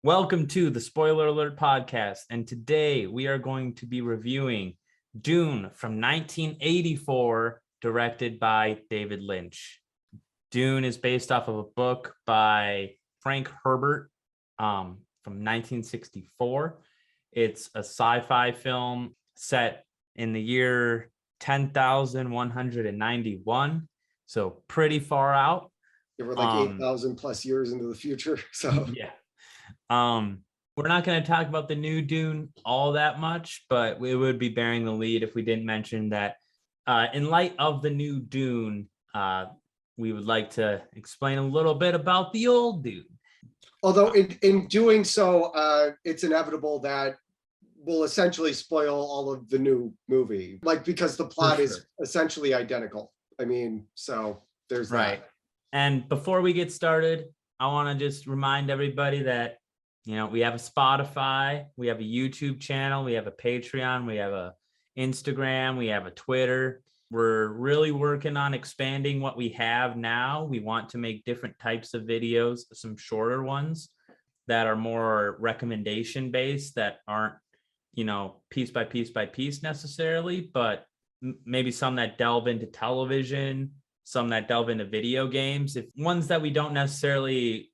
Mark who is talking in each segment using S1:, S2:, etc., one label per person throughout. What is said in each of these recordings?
S1: Welcome to the Spoiler Alert Podcast, and today we are going to be reviewing Dune from 1984, directed by David Lynch. Dune is based off of a book by Frank Herbert from 1964. It's a sci-fi film set in the year 10,191, so pretty far out.
S2: We're like 8,000 plus years into the future. So
S1: yeah. We're not going to talk about the new Dune all that much, but we would be bearing the lead if we didn't mention that in light of the new Dune, we would like to explain a little bit about the old Dune.
S2: Although in doing so, it's inevitable that we'll essentially spoil all of the new movie, like because the plot is essentially identical. I mean, so there's
S1: right.
S2: That.
S1: And before we get started, I want to just remind everybody that, you know, we have a Spotify, we have a YouTube channel, we have a Patreon, we have a Instagram, we have a Twitter. We're really working on expanding what we have now. We want to make different types of videos, some shorter ones that are more recommendation based, that aren't, you know, piece by piece necessarily, but maybe some that delve into television, some that delve into video games, if ones that we don't necessarily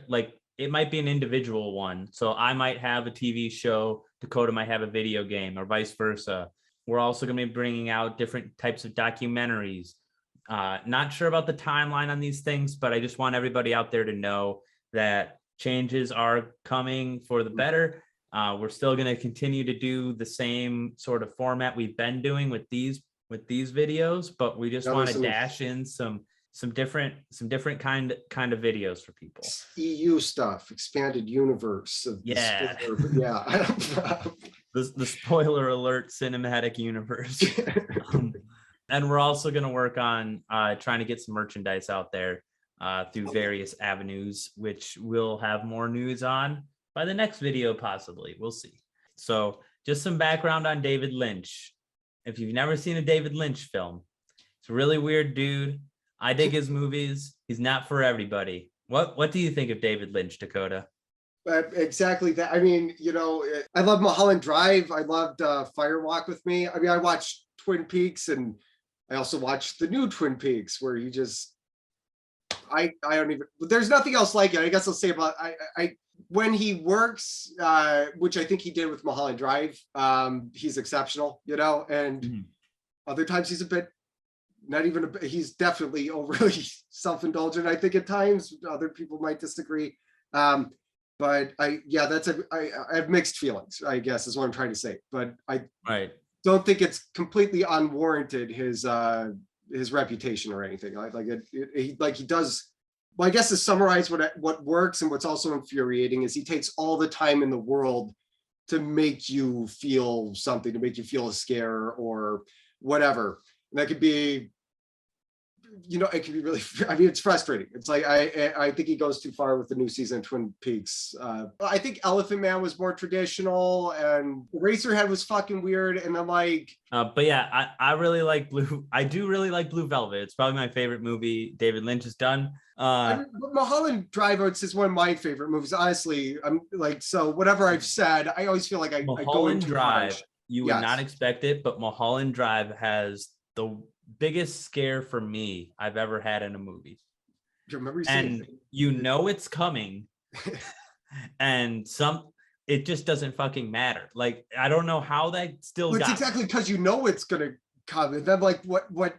S1: like, it might be an individual one. So I might have a TV show, Dakota might have a video game, or vice versa. We're also going to be bringing out different types of documentaries. Not sure about the timeline on these things, but I just want everybody out there to know that changes are coming for the better. We're still going to continue to do the same sort of format we've been doing with these videos, but we just want to dash in some different kind of videos for people.
S2: EU stuff, expanded universe of
S1: the spoiler alert cinematic universe. And we're also going to work on trying to get some merchandise out there through various avenues, which we'll have more news on by the next video, possibly. We'll see. So just some background on David Lynch. If you've never seen a David Lynch film, it's a really weird dude. I dig his movies. He's not for everybody. What do you think of David Lynch, Dakota?
S2: Exactly that. I mean, you know, I love Mulholland Drive. I loved Fire Walk with Me. I mean, I watched Twin Peaks, and I also watched the new Twin Peaks, where he just, I don't even, there's nothing else like it. I guess I'll say about, I when he works, which I think he did with Mulholland Drive, he's exceptional, you know, and other times he's a bit, he's definitely overly self-indulgent, I think, at times. Other people might disagree. But I have mixed feelings, I guess, is what I'm trying to say. But I don't think it's completely unwarranted, his reputation or anything. He does. Well, I guess to summarize what works and what's also infuriating is he takes all the time in the world to make you feel something, to make you feel a scare or whatever. And that could be, you know, it can be really, I mean, it's frustrating. It's like, I think he goes too far with the new season of Twin Peaks. I think Elephant Man was more traditional, and Eraserhead was fucking weird. And I'm like,
S1: but yeah, I really like I do really like Blue Velvet. It's probably my favorite movie David Lynch has done.
S2: Mulholland Drive is one of my favorite movies. Honestly, I'm like, so whatever I've said, I always feel like I go into
S1: Drive. You would not expect it, but Mulholland Drive has the biggest scare for me I've ever had in a movie. And you know it's coming, and it just doesn't fucking matter. Like, I don't know how that still got.
S2: It's exactly because you know it's gonna come, and then like what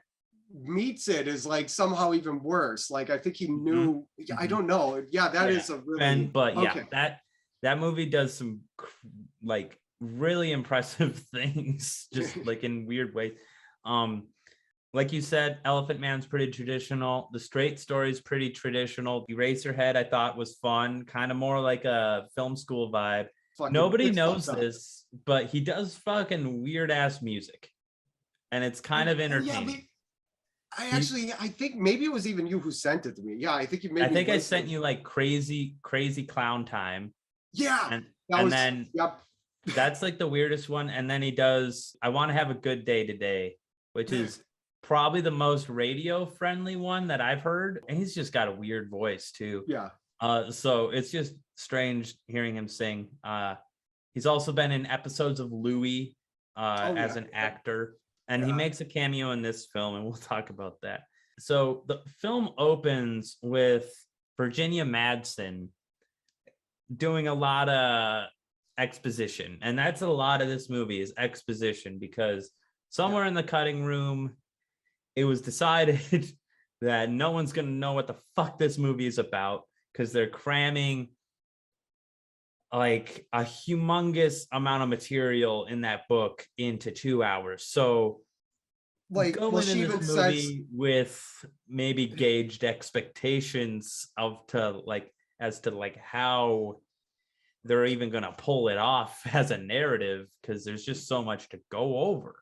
S2: meets it is like somehow even worse. Like, I think he knew. I don't know. Yeah, that is a really.
S1: That movie does some like really impressive things, just like in weird ways. Like you said, Elephant Man's pretty traditional. The Straight Story's pretty traditional. Eraserhead, I thought, was fun, kind of more like a film school vibe. Nobody knows this, but he does fucking weird ass music, and it's kind of entertaining.
S2: I think maybe it was even you who sent it to me. Yeah, I think you made.
S1: I think I sent you like crazy clown time.
S2: Yeah,
S1: that's like the weirdest one. And then he does I Want to Have a Good Day Today, which is probably the most radio friendly one that I've heard. And he's just got a weird voice too.
S2: Yeah.
S1: So it's just strange hearing him sing. He's also been in episodes of Louis as an actor, and he makes a cameo in this film, and we'll talk about that. So the film opens with Virginia Madsen doing a lot of exposition, and that's a lot of this movie is exposition, because somewhere in the cutting room it was decided that no one's going to know what the fuck this movie is about, because they're cramming like a humongous amount of material in that book into 2 hours. So
S2: like,
S1: going
S2: well, she
S1: in this
S2: even
S1: movie
S2: says,
S1: with maybe gauged expectations as to how they're even going to pull it off as a narrative, because there's just so much to go over.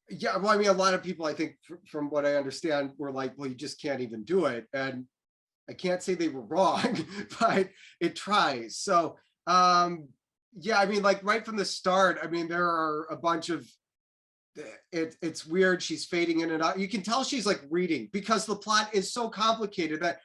S2: yeah, well, I mean, a lot of people, I think, from what I understand, were like, well, you just can't even do it. And I can't say they were wrong, but it tries. So, yeah, I mean, like right from the start, I mean, there are a bunch of, it's weird. She's fading in and out. You can tell she's like reading, because the plot is so complicated that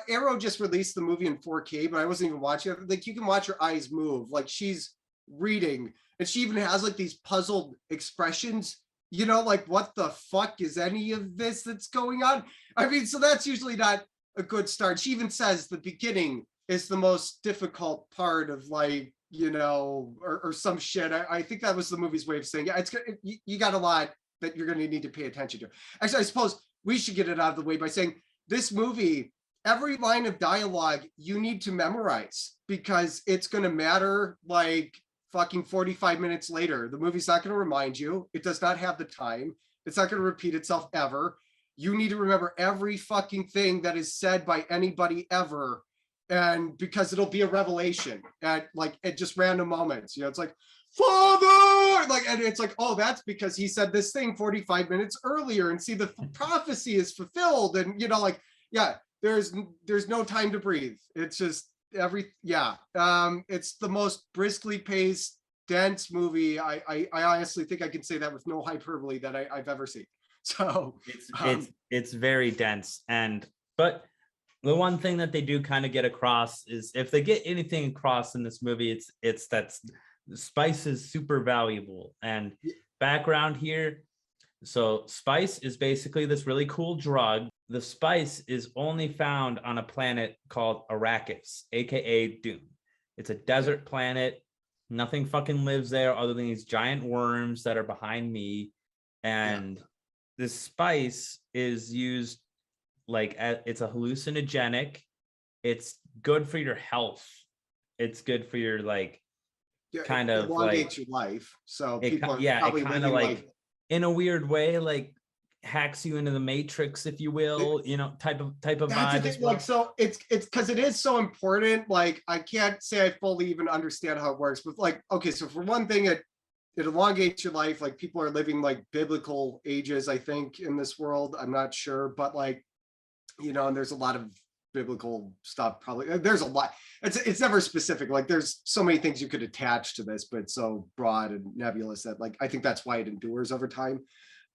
S2: Arrow just released the movie in 4K, but I wasn't even watching it. Like, you can watch her eyes move, like she's reading, and she even has like these puzzled expressions, you know, like, what the fuck is any of this that's going on? I mean, so that's usually not a good start. She even says the beginning is the most difficult part of, like, you know, or some shit. I think that was the movie's way of saying, yeah, it's good. You got a lot that you're going to need to pay attention to. Actually, I suppose we should get it out of the way by saying this movie, every line of dialogue you need to memorize, because it's going to matter like fucking 45 minutes later. The movie's not going to remind you. It does not have the time. It's not going to repeat itself ever. You need to remember every fucking thing that is said by anybody ever. And because it'll be a revelation at just random moments, you know, it's like, Father, like, and it's like, oh, that's because he said this thing 45 minutes earlier, and see, the prophecy is fulfilled. And, you know, like, yeah, there's no time to breathe. It's just it's the most briskly paced, dense movie. I honestly think I can say that with no hyperbole that I've ever seen. So
S1: it's very dense. But the one thing that they do kind of get across is, if they get anything across in this movie, it's that spice is super valuable. And background here, so spice is basically this really cool drug. The spice is only found on a planet called Arrakis, aka Dune. It's a desert planet. Nothing fucking lives there other than these giant worms that are behind me. And this spice is used like, it's a hallucinogenic. It's good for your health. It's good for your, like, kind of
S2: elongates
S1: like
S2: your life. So
S1: it,
S2: people are
S1: it kind of like
S2: life
S1: in a weird way, like hacks you into the matrix, if you will, you know, type of vibe as well.
S2: Like, so it's because it is so important. Like, I can't say I fully even understand how it works, but like, okay, so for one thing, it elongates your life. Like, people are living like biblical ages, I think, in this world. I'm not sure, but like, you know, and there's a lot of biblical stuff, probably. There's a lot. It's never specific. Like, there's so many things you could attach to this, but it's so broad and nebulous that, like, I think that's why it endures over time.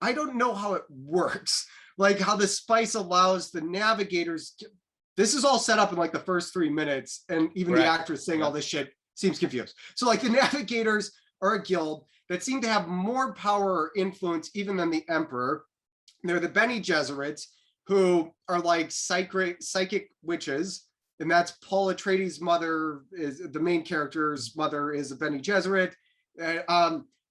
S2: I don't know how it works, like how the spice allows the navigators. This is all set up in like the first 3 minutes, and even the actress saying all this shit seems confused. So like, the navigators are a guild that seem to have more power or influence even than the emperor. They're the Bene Gesserits, who are like psychic witches, and that's Paul Atreides' mother, is the main character's mother, is a Bene Gesserit.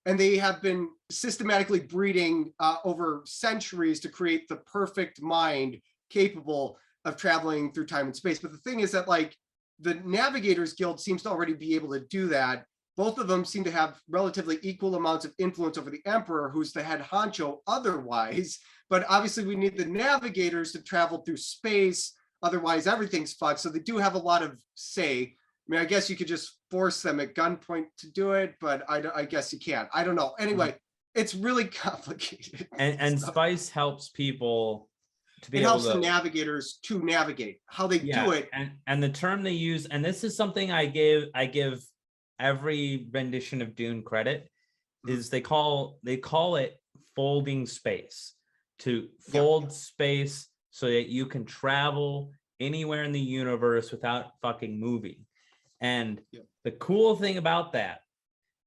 S2: And they have been systematically breeding over centuries to create the perfect mind capable of traveling through time and space. But the thing is that, like, the Navigators Guild seems to already be able to do that. Both of them seem to have relatively equal amounts of influence over the Emperor, who's the head honcho otherwise. But obviously we need the Navigators to travel through space. Otherwise everything's fucked. So they do have a lot of say. I mean, I guess you could just force them at gunpoint to do it, but I guess you can't. I don't know. Anyway, it's really complicated.
S1: And Spice helps people to be
S2: it
S1: able
S2: helps
S1: to,
S2: the navigators to navigate how they do it.
S1: And the term they use, and this is something I give every rendition of Dune credit, is they call it folding space, to fold space so that you can travel anywhere in the universe without fucking moving. And
S2: Yep.
S1: the cool thing about that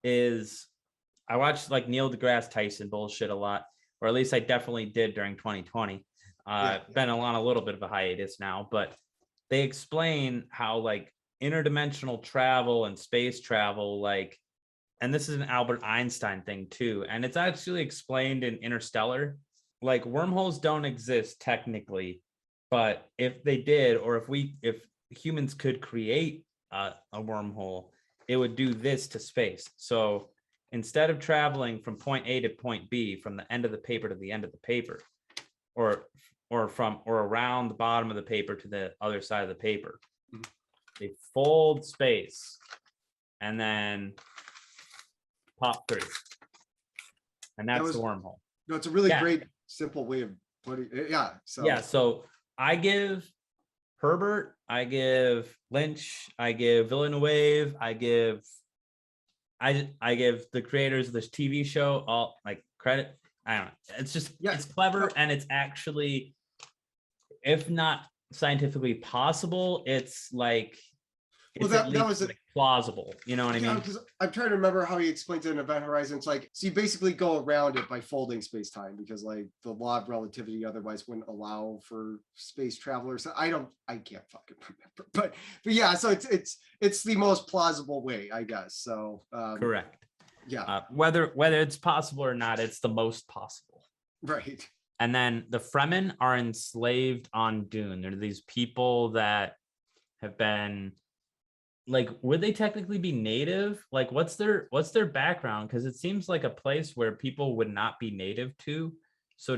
S1: is I watched like Neil deGrasse Tyson bullshit a lot, or at least I definitely did during 2020. Been on a little bit of a hiatus now, but they explain how like interdimensional travel and space travel, like, and this is an Albert Einstein thing too, and it's actually explained in Interstellar. Like wormholes don't exist technically, but if they did, or if humans could create a wormhole, it would do this to space. So instead of traveling from point A to point B, from the end of the paper to the end of the paper, or around the bottom of the paper to the other side of the paper, they fold space and then pop through, and that's the wormhole.
S2: No, it's a really great, simple way of putting it. Yeah.
S1: So I give Herbert, I give Lynch, I give Villeneuve, I give the creators of this TV show all like credit. I don't know. It's just it's clever, and it's actually, if not scientifically possible, it's like that was like plausible. You know what I mean?
S2: Because I'm trying to remember how he explains it in Event Horizon. It's like, so you basically go around it by folding space time, because like the law of relativity otherwise wouldn't allow for space travel or so. I can't fucking remember, but yeah. So it's the most plausible way, I guess. So
S1: correct.
S2: Yeah.
S1: Whether it's possible or not, it's the most possible.
S2: Right.
S1: And then the Fremen are enslaved on Dune. They're these people that have been, like, would they technically be native? Like, what's their background? Because it seems like a place where people would not be native to. So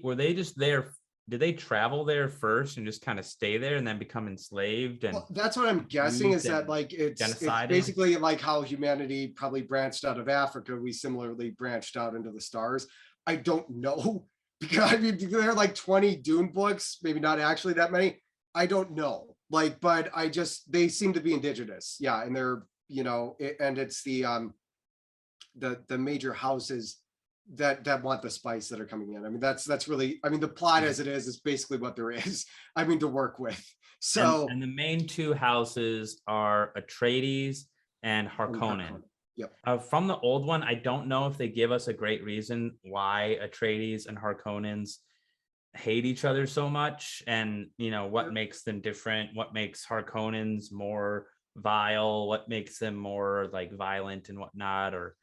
S1: were they just there? Did they travel there first and just kind of stay there and then become enslaved? And
S2: that's what I'm guessing, is that like it's basically like how humanity probably branched out of Africa. We similarly branched out into the stars. I don't know, because I mean, there are like 20 Dune books, maybe not actually that many. I don't know. Like, but they seem to be indigenous. Yeah. And they're, and it's the major houses that want the spice that are coming in. I mean, that's really, I mean, the plot as it is basically what there is, I mean, to work with. So,
S1: and the main two houses are Atreides and Harkonnen.
S2: Yep.
S1: From the old one, I don't know if they give us a great reason why Atreides and Harkonnens hate each other so much, and what makes them different, what makes Harkonnens more vile, what makes them more like violent and whatnot, or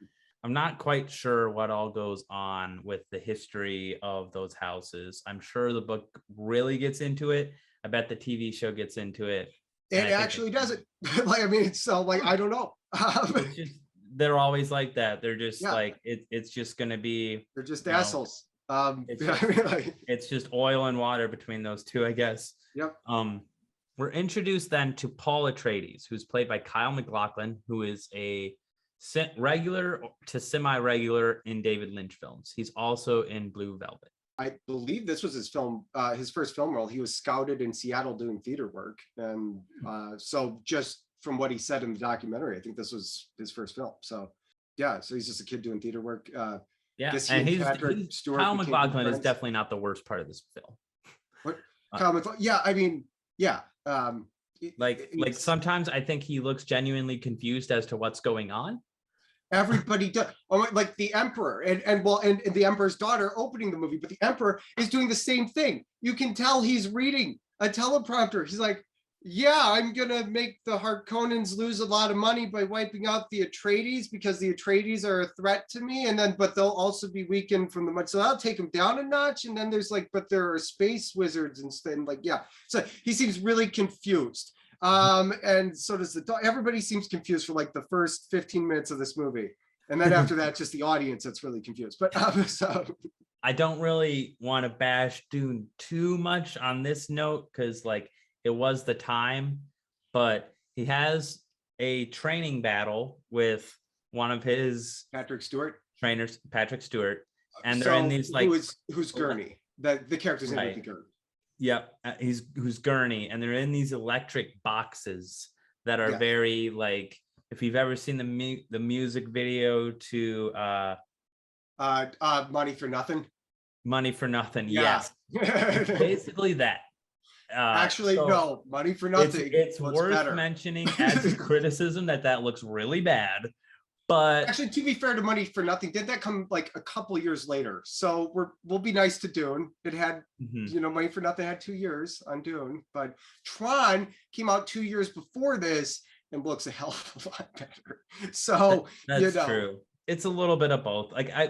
S1: I'm not quite sure what all goes on with the history of those houses. I'm sure the book really gets into it. I bet the TV show gets into it.
S2: It actually doesn't. Like, I mean, it's so like, I don't know.
S1: It's just, they're always like that. They're just like, it's just going to be.
S2: They're just assholes.
S1: It's just oil and water between those two, I guess.
S2: Yep.
S1: We're introduced then to Paul Atreides, who's played by Kyle MacLachlan, who is a regular to semi-regular in David Lynch films. He's also in Blue Velvet.
S2: I believe this was his first film role. He was scouted in Seattle doing theater work, and so just from what he said in the documentary, I think this was his first film. So yeah, so he's just a kid doing theater work.
S1: Yeah, and Kyle MacLachlan is definitely not the worst part of this film.
S2: What? Kyle MacLachlan? Yeah, I mean, yeah.
S1: Like sometimes I think he looks genuinely confused as to what's going on.
S2: Everybody does. Oh, like the Emperor and the Emperor's daughter opening the movie, but the Emperor is doing the same thing. You can tell he's reading a teleprompter. He's like, yeah, I'm gonna make the Harkonnens lose a lot of money by wiping out the Atreides, because the Atreides are a threat to me, but they'll also be weakened from the much. So I'll take them down a notch. And then there's like, but there are space wizards instead. Like, yeah. So he seems really confused. And so does everybody seems confused for like the first 15 minutes of this movie. And then after that, just the audience that's really confused. But so
S1: I don't really want to bash Dune too much on this note, because like it was the time, but he has a training battle with one of his trainers, Patrick Stewart. And they're in these like
S2: who's Gurney, the character's name is Gurney.
S1: Yep, who's Gurney, and they're in these electric boxes that are very like, if you've ever seen the music video to
S2: Money for Nothing.
S1: Money for Nothing, yes. Basically that.
S2: Actually,
S1: so
S2: no, Money for
S1: it's
S2: Nothing.
S1: it's
S2: looks
S1: worth
S2: better.
S1: mentioning as a criticism that looks really bad. But
S2: Actually, to be fair to Money for Nothing, did that come like a couple years later? So we'll be nice to Dune. It had, Money for Nothing had 2 years on Dune, but Tron came out 2 years before this and looks a hell of a lot better. So
S1: that's true. It's a little bit of both. Like I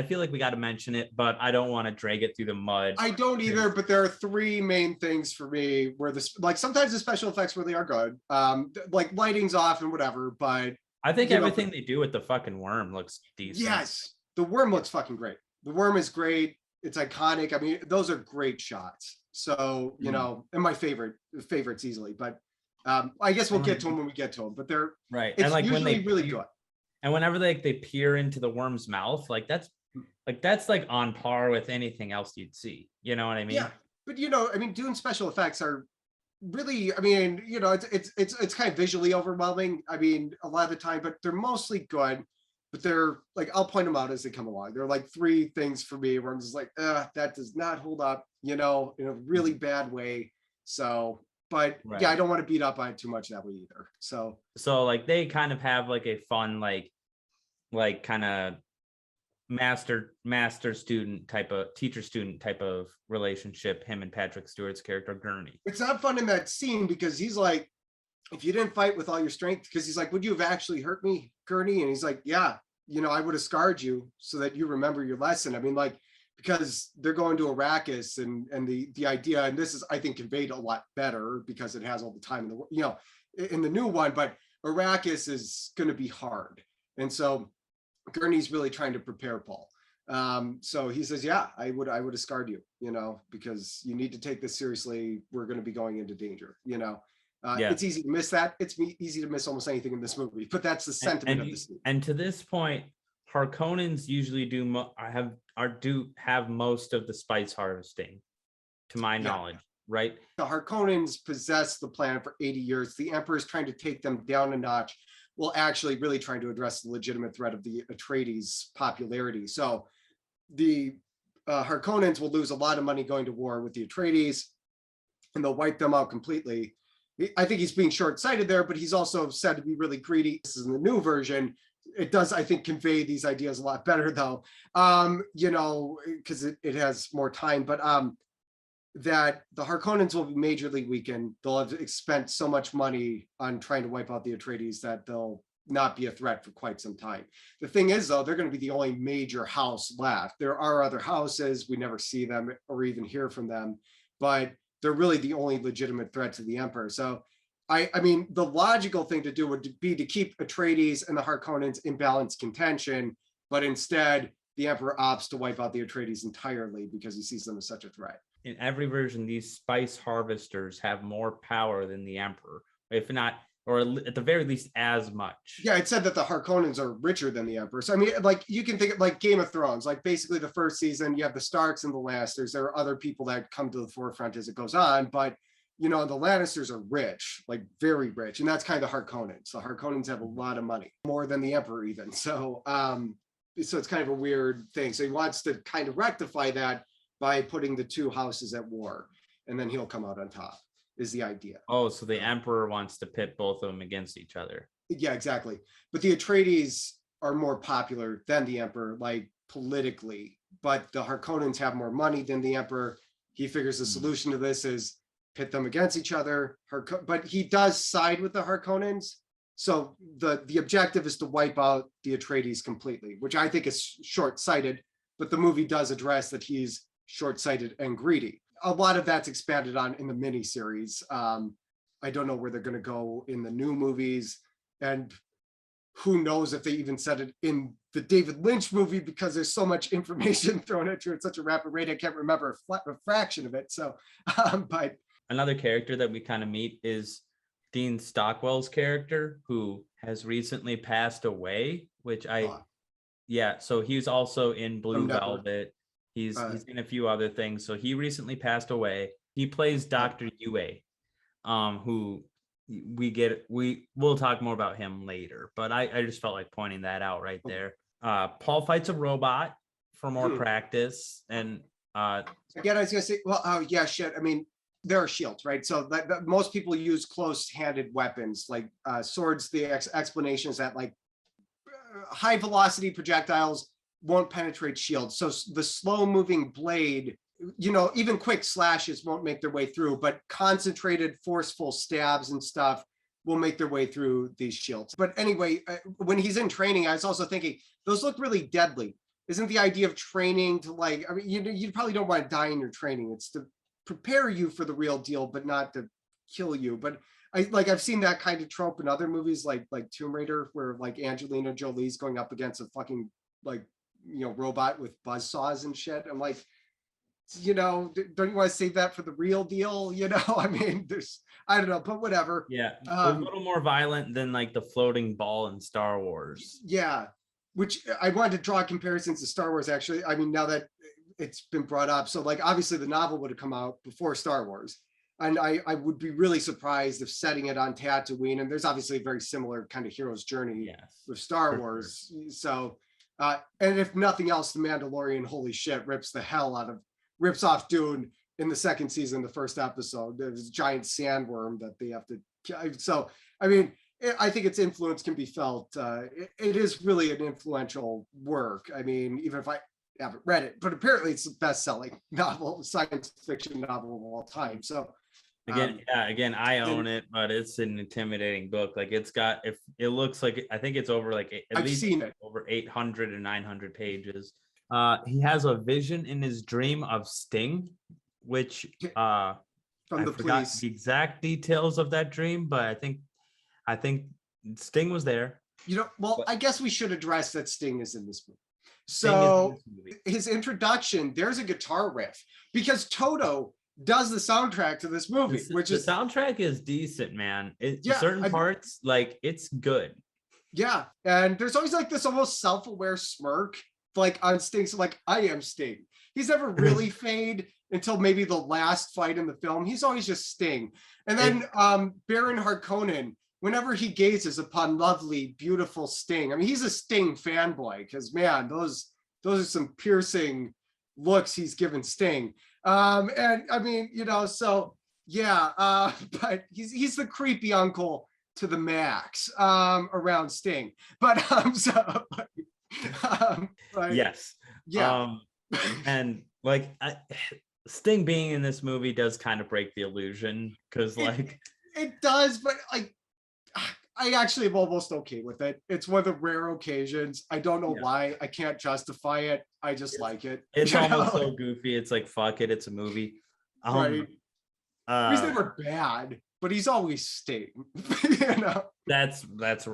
S1: feel like we got to mention it, but I don't want to drag it through the mud.
S2: I don't either, but there are three main things for me where this, like, sometimes the special effects really are good, like lighting's off and whatever, but
S1: I think everything they do with the fucking worm looks decent.
S2: yes, the worm looks fucking great. The worm is great. It's iconic. I mean, those are great shots. So, and my favorites easily, but I guess we'll get to them when we get to them, but they're
S1: right.
S2: It's
S1: and like
S2: usually
S1: when they
S2: really good.
S1: And whenever they peer into the worm's mouth, that's on par with anything else you'd see. You know what I mean?
S2: Yeah, but Dune special effects are really, it's kind of visually overwhelming. I mean, a lot of the time, but they're mostly good. But they're like, I'll point them out as they come along. There are like three things for me where I'm just like, that does not hold up, in a really bad way. So, but right. Yeah, I don't want to beat up on it too much that way either. So
S1: like they kind of have like a fun, like kind of master student type of teacher student type of relationship, him and Patrick Stewart's character Gurney.
S2: It's not fun in that scene because he's like, if you didn't fight with all your strength, because he's like, would you have actually hurt me, Gurney? And he's like, yeah, I would have scarred you so that you remember your lesson. I mean, like, because they're going to Arrakis and the idea, and this is, I think, conveyed a lot better because it has all the time in the new one, but Arrakis is going to be hard. And so Gurney's really trying to prepare Paul. So he says, yeah, I would have scarred you, because you need to take this seriously. We're going to be going into danger, It's easy to miss that. It's easy to miss almost anything in this movie, but that's the sentiment of the scene.
S1: And to this point, Harkonnens usually do have most of the spice harvesting, to my knowledge, right?
S2: The Harkonnens possess the planet for 80 years. The Emperor is trying to take them down a notch, while actually really trying to address the legitimate threat of the Atreides' popularity. So the Harkonnens will lose a lot of money going to war with the Atreides, and they'll wipe them out completely. I think he's being short-sighted there, but he's also said to be really greedy. This is in the new version. It does, I think, convey these ideas a lot better, though, because it has more time. But that the Harkonnens will be majorly weakened. They'll have spent so much money on trying to wipe out the Atreides that they'll not be a threat for quite some time. The thing is, though, they're going to be the only major house left. There are other houses. We never see them or even hear from them, but they're really the only legitimate threat to the Emperor. So I mean, the logical thing to do would be to keep Atreides and the Harkonnens in balanced contention, but instead the Emperor opts to wipe out the Atreides entirely because he sees them as such a threat.
S1: In every version, these spice harvesters have more power than the Emperor, if not, or at the very least, as much.
S2: Yeah, it said that the Harkonnens are richer than the Emperor. So I mean, like, you can think of like Game of Thrones, like basically the first season, you have the Starks and the Lannisters. There are other people that come to the forefront as it goes on, but the Lannisters are rich, like very rich, and that's kind of the Harkonnens. The Harkonnens have a lot of money, more than the Emperor even. So, so it's kind of a weird thing. So he wants to kind of rectify that by putting the two houses at war, and then he'll come out on top, is the idea.
S1: Oh, so the Emperor wants to pit both of them against each other.
S2: Yeah, exactly. But the Atreides are more popular than the Emperor, like politically, but the Harkonnens have more money than the Emperor. He figures the solution to this is pit them against each other. But he does side with the Harkonnens. So the objective is to wipe out the Atreides completely, which I think is short-sighted, but the movie does address that he's short-sighted and greedy. A lot of that's expanded on in the miniseries. I don't know where they're going to go in the new movies, and who knows if they even said it in the David Lynch movie, because there's so much information thrown at you at such a rapid rate. I can't remember a fraction of it. So, but
S1: another character that we kind of meet is Dean Stockwell's character, who has recently passed away, which so he's also in Blue Velvet. He's in a few other things. So he recently passed away. He plays Dr. Yue, who we'll talk more about him later, but I just felt like pointing that out right there. Paul fights a robot for more practice. And
S2: again, I was gonna say, well, oh yeah, shit. I mean, there are shields, right? So that most people use close-handed weapons like swords. The explanation is that like high velocity projectiles won't penetrate shields. So the slow moving blade, even quick slashes won't make their way through, but concentrated, forceful stabs and stuff will make their way through these shields. But anyway, when he's in training, I was also thinking those look really deadly. Isn't the idea of training to like, I mean, you probably don't want to die in your training. It's to prepare you for the real deal, but not to kill you. But I've seen that kind of trope in other movies like Tomb Raider, where like Angelina Jolie's going up against a fucking like, robot with buzzsaws and shit. I'm like, don't you want to save that for the real deal? I mean, I don't know, but whatever.
S1: Yeah, a little more violent than like the floating ball in Star Wars.
S2: Yeah, which I wanted to draw comparisons to Star Wars, actually. I mean, now that it's been brought up. So like, obviously the novel would have come out before Star Wars. And I would be really surprised if setting it on Tatooine, and there's obviously a very similar kind of hero's journey with Star Wars. Sure. So, and if nothing else, The Mandalorian, holy shit, rips off Dune in the second season, the first episode. There's a giant sandworm that they have to, so, I mean, I think its influence can be felt. It is really an influential work. I mean, even if I haven't read it, but apparently it's the best-selling novel, science fiction novel of all time. So
S1: again, I own it, but it's an intimidating book. Like it looks like, I think it's over like at least over 800 or 900 pages. He has a vision in his dream of Sting, which I forgot the exact details of that dream, but I think Sting was there.
S2: I guess we should address that Sting is in this movie. So his introduction, there's a guitar riff because Toto does the soundtrack to this movie, the
S1: soundtrack is decent, man. Certain parts, like it's good.
S2: Yeah, and there's always like this almost self-aware smirk, like on Sting. So like, I am Sting. He's never really fade until maybe the last fight in the film. He's always just Sting. And then Baron Harkonnen, whenever he gazes upon lovely, beautiful Sting, I mean, he's a Sting fanboy because man, those are some piercing looks he's given Sting. And I mean, so yeah, but he's the creepy uncle to the max around Sting. But
S1: yes, yeah, and like Sting being in this movie does kind of break the illusion because like
S2: it does, but like I actually am almost okay with it. It's one of the rare occasions. I don't know why. I can't justify it. I just like it.
S1: It's almost so goofy. It's like, fuck it. It's a movie.
S2: Right. He's never bad, but he's always Sting.
S1: That's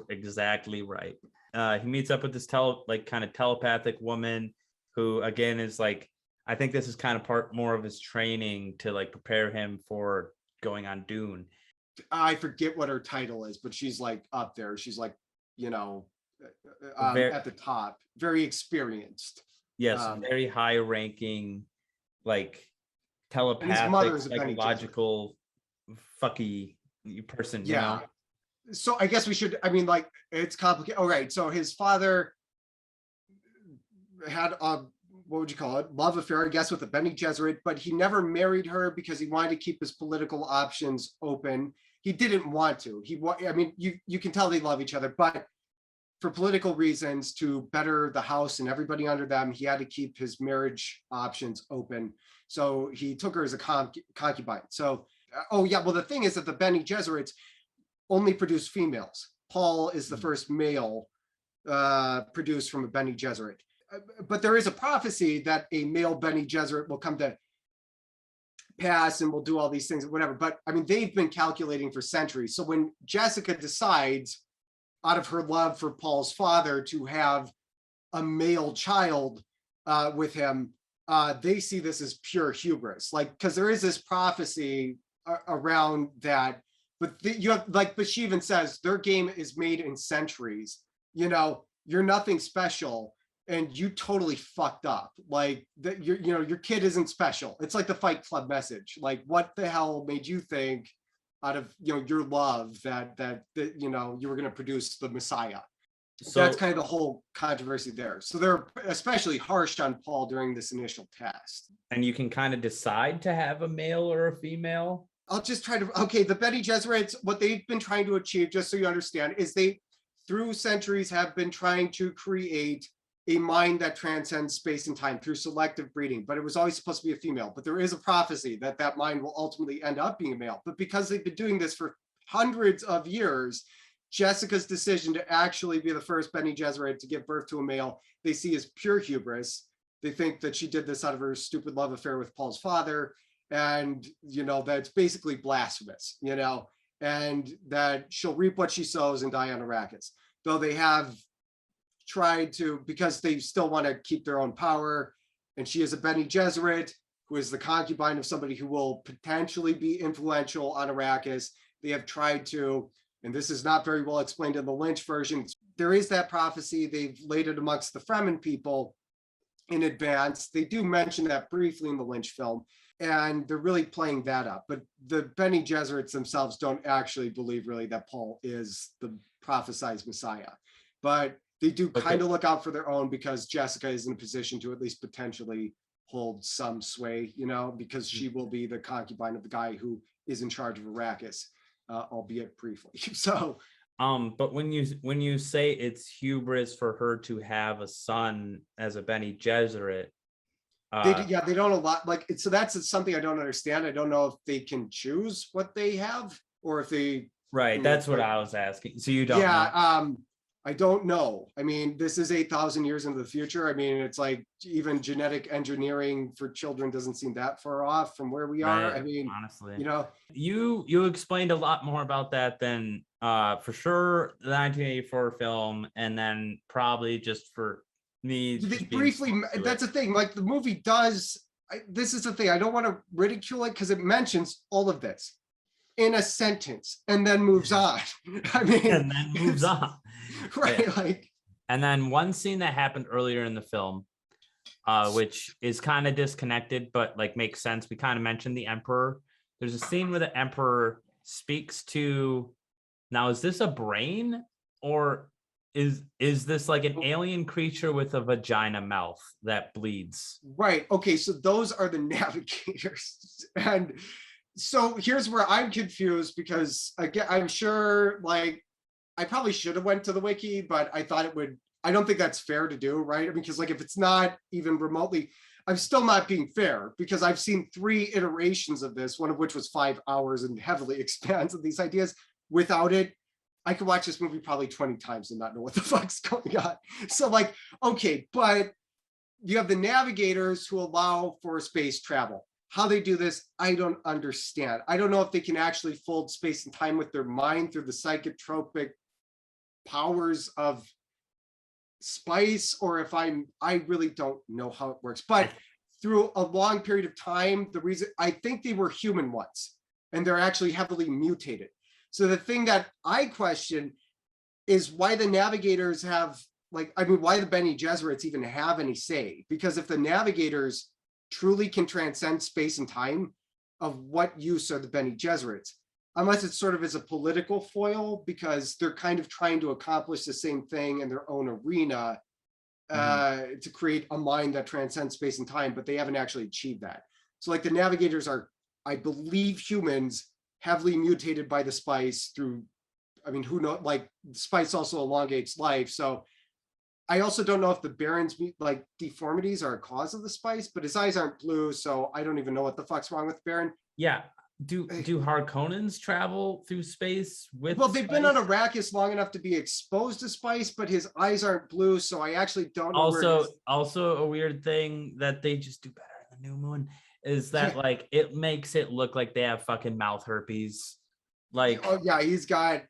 S1: exactly right. He meets up with this kind of telepathic woman who again is like, I think this is kind of part more of his training to like prepare him for going on Dune.
S2: I forget what her title is, but she's like up there. She's like, at the top, very experienced.
S1: Yes, very high ranking, like telepathic, psychological, fucky person.
S2: Yeah. So I guess we should, I mean, like, it's complicated. All right. So his father had what would you call it? Love affair, I guess, with a Bene Gesserit, but he never married her because he wanted to keep his political options open. He didn't want to. I mean, you can tell they love each other, but for political reasons, to better the house and everybody under them, he had to keep his marriage options open. So he took her as a concubine. So, the thing is that the Bene Gesserits only produce females. Paul is the first male produced from a Bene Gesserit. But there is a prophecy that a male Bene Gesserit will come to pass and will do all these things or whatever. But I mean, they've been calculating for centuries. So when Jessica decides, out of her love for Paul's father, to have a male child with him, they see this as pure hubris. Like, because there is this prophecy around that. But but she even says their game is made in centuries. You're nothing special. And you totally fucked up. Like that, your kid isn't special. It's like the Fight Club message. Like, what the hell made you think, out of your love, that you were going to produce the Messiah?
S1: So
S2: That's kind of the whole controversy there. So they're especially harsh on Paul during this initial test.
S1: and you can kind of decide to have a male or a female.
S2: I'll just try to, okay, the Bene Gesserits, what they've been trying to achieve, just so you understand, is they, through centuries, have been trying to create a mind that transcends space and time through selective breeding, but it was always supposed to be a female. But there is a prophecy that that mind will ultimately end up being a male. But because they've been doing this for hundreds of years, Jessica's decision to actually be the first Bene Gesserit to give birth to a male, they see as pure hubris. They think that she did this out of her stupid love affair with Paul's father. And, you know, that's basically blasphemous, you know, and that she'll reap what she sows and die on Arrakis. Though they have tried to, because they still want to keep their own power. And she is a Bene Gesserit who is the concubine of somebody who will potentially be influential on Arrakis. They have tried to, and this is not very well explained in the Lynch version, there is that prophecy. They've laid it amongst the Fremen people in advance. They do mention that briefly in the Lynch film, and they're really playing that up. But the Bene Gesserits themselves don't actually believe really that Paul is the prophesized Messiah. But they do kind of look out for their own because Jessica is in a position to at least potentially hold some sway, you know, because she will be the concubine of the guy who is in charge of Arrakis, albeit briefly. So,
S1: but when you say it's hubris for her to have a son as a Bene Gesserit,
S2: they don't allow, like, so that's something I don't understand. I don't know if they can choose what they have or if they.
S1: Right, that's what I was asking. So you don't know.
S2: I don't know. I mean, this is 8,000 years into the future. I mean, it's like even genetic engineering for children doesn't seem that far off from where we are.
S1: Right,
S2: I mean,
S1: honestly,
S2: you know,
S1: you explained a lot more about that than for sure the 1984 film, and then probably just for me.
S2: Briefly, that's the thing. Like the movie does. This is the thing. I don't want to ridicule it because it mentions all of this in a sentence and then moves on. I mean,
S1: and then moves on.
S2: Right. Like,
S1: and then one scene that happened earlier in the film, which is kind of disconnected, but like makes sense. We kind of mentioned the Emperor. There's a scene where the Emperor speaks to, now, is this a brain or is this like an alien creature with a vagina mouth that bleeds?
S2: Right. Okay. So those are the navigators. And so here's where I'm confused because again, I'm sure like I probably should have went to the wiki, but I thought it would, I don't think that's fair to do, right? I mean, because like if it's not even remotely, I'm still not being fair because I've seen 3 iterations of this, one of which was 5 hours and heavily expands on these ideas. Without it, I could watch this movie probably 20 times and not know what the fuck's going on. So like, okay, but you have the navigators who allow for space travel. How they do this, I don't understand. I don't know if they can actually fold space and time with their mind through the psychotropic powers of spice, or if I really don't know how it works. But through a long period of time, the reason I think they were human once, and they're actually heavily mutated. So the thing that I question is why the navigators have, like, I mean, why the Bene Gesserits even have any say? Because if the navigators truly can transcend space and time, of what use are the Bene Gesserits? Unless it's sort of as a political foil, because they're kind of trying to accomplish the same thing in their own arena to create a mind that transcends space and time, but they haven't actually achieved that. So like the navigators are, I believe, humans heavily mutated by the spice through, I mean, who knows, like spice also elongates life. So I also don't know if the Baron's like deformities are a cause of the spice, but his eyes aren't blue. So I don't even know what the fuck's wrong with Baron.
S1: Yeah. Do Harkonnens travel through space with?
S2: Well, they've been on Arrakis long enough to be exposed to spice, but his eyes aren't blue, so I actually don't know.
S1: Also a weird thing that they just do better in the New Moon is that like it makes it look like they have fucking mouth herpes. Like,
S2: oh yeah, he's got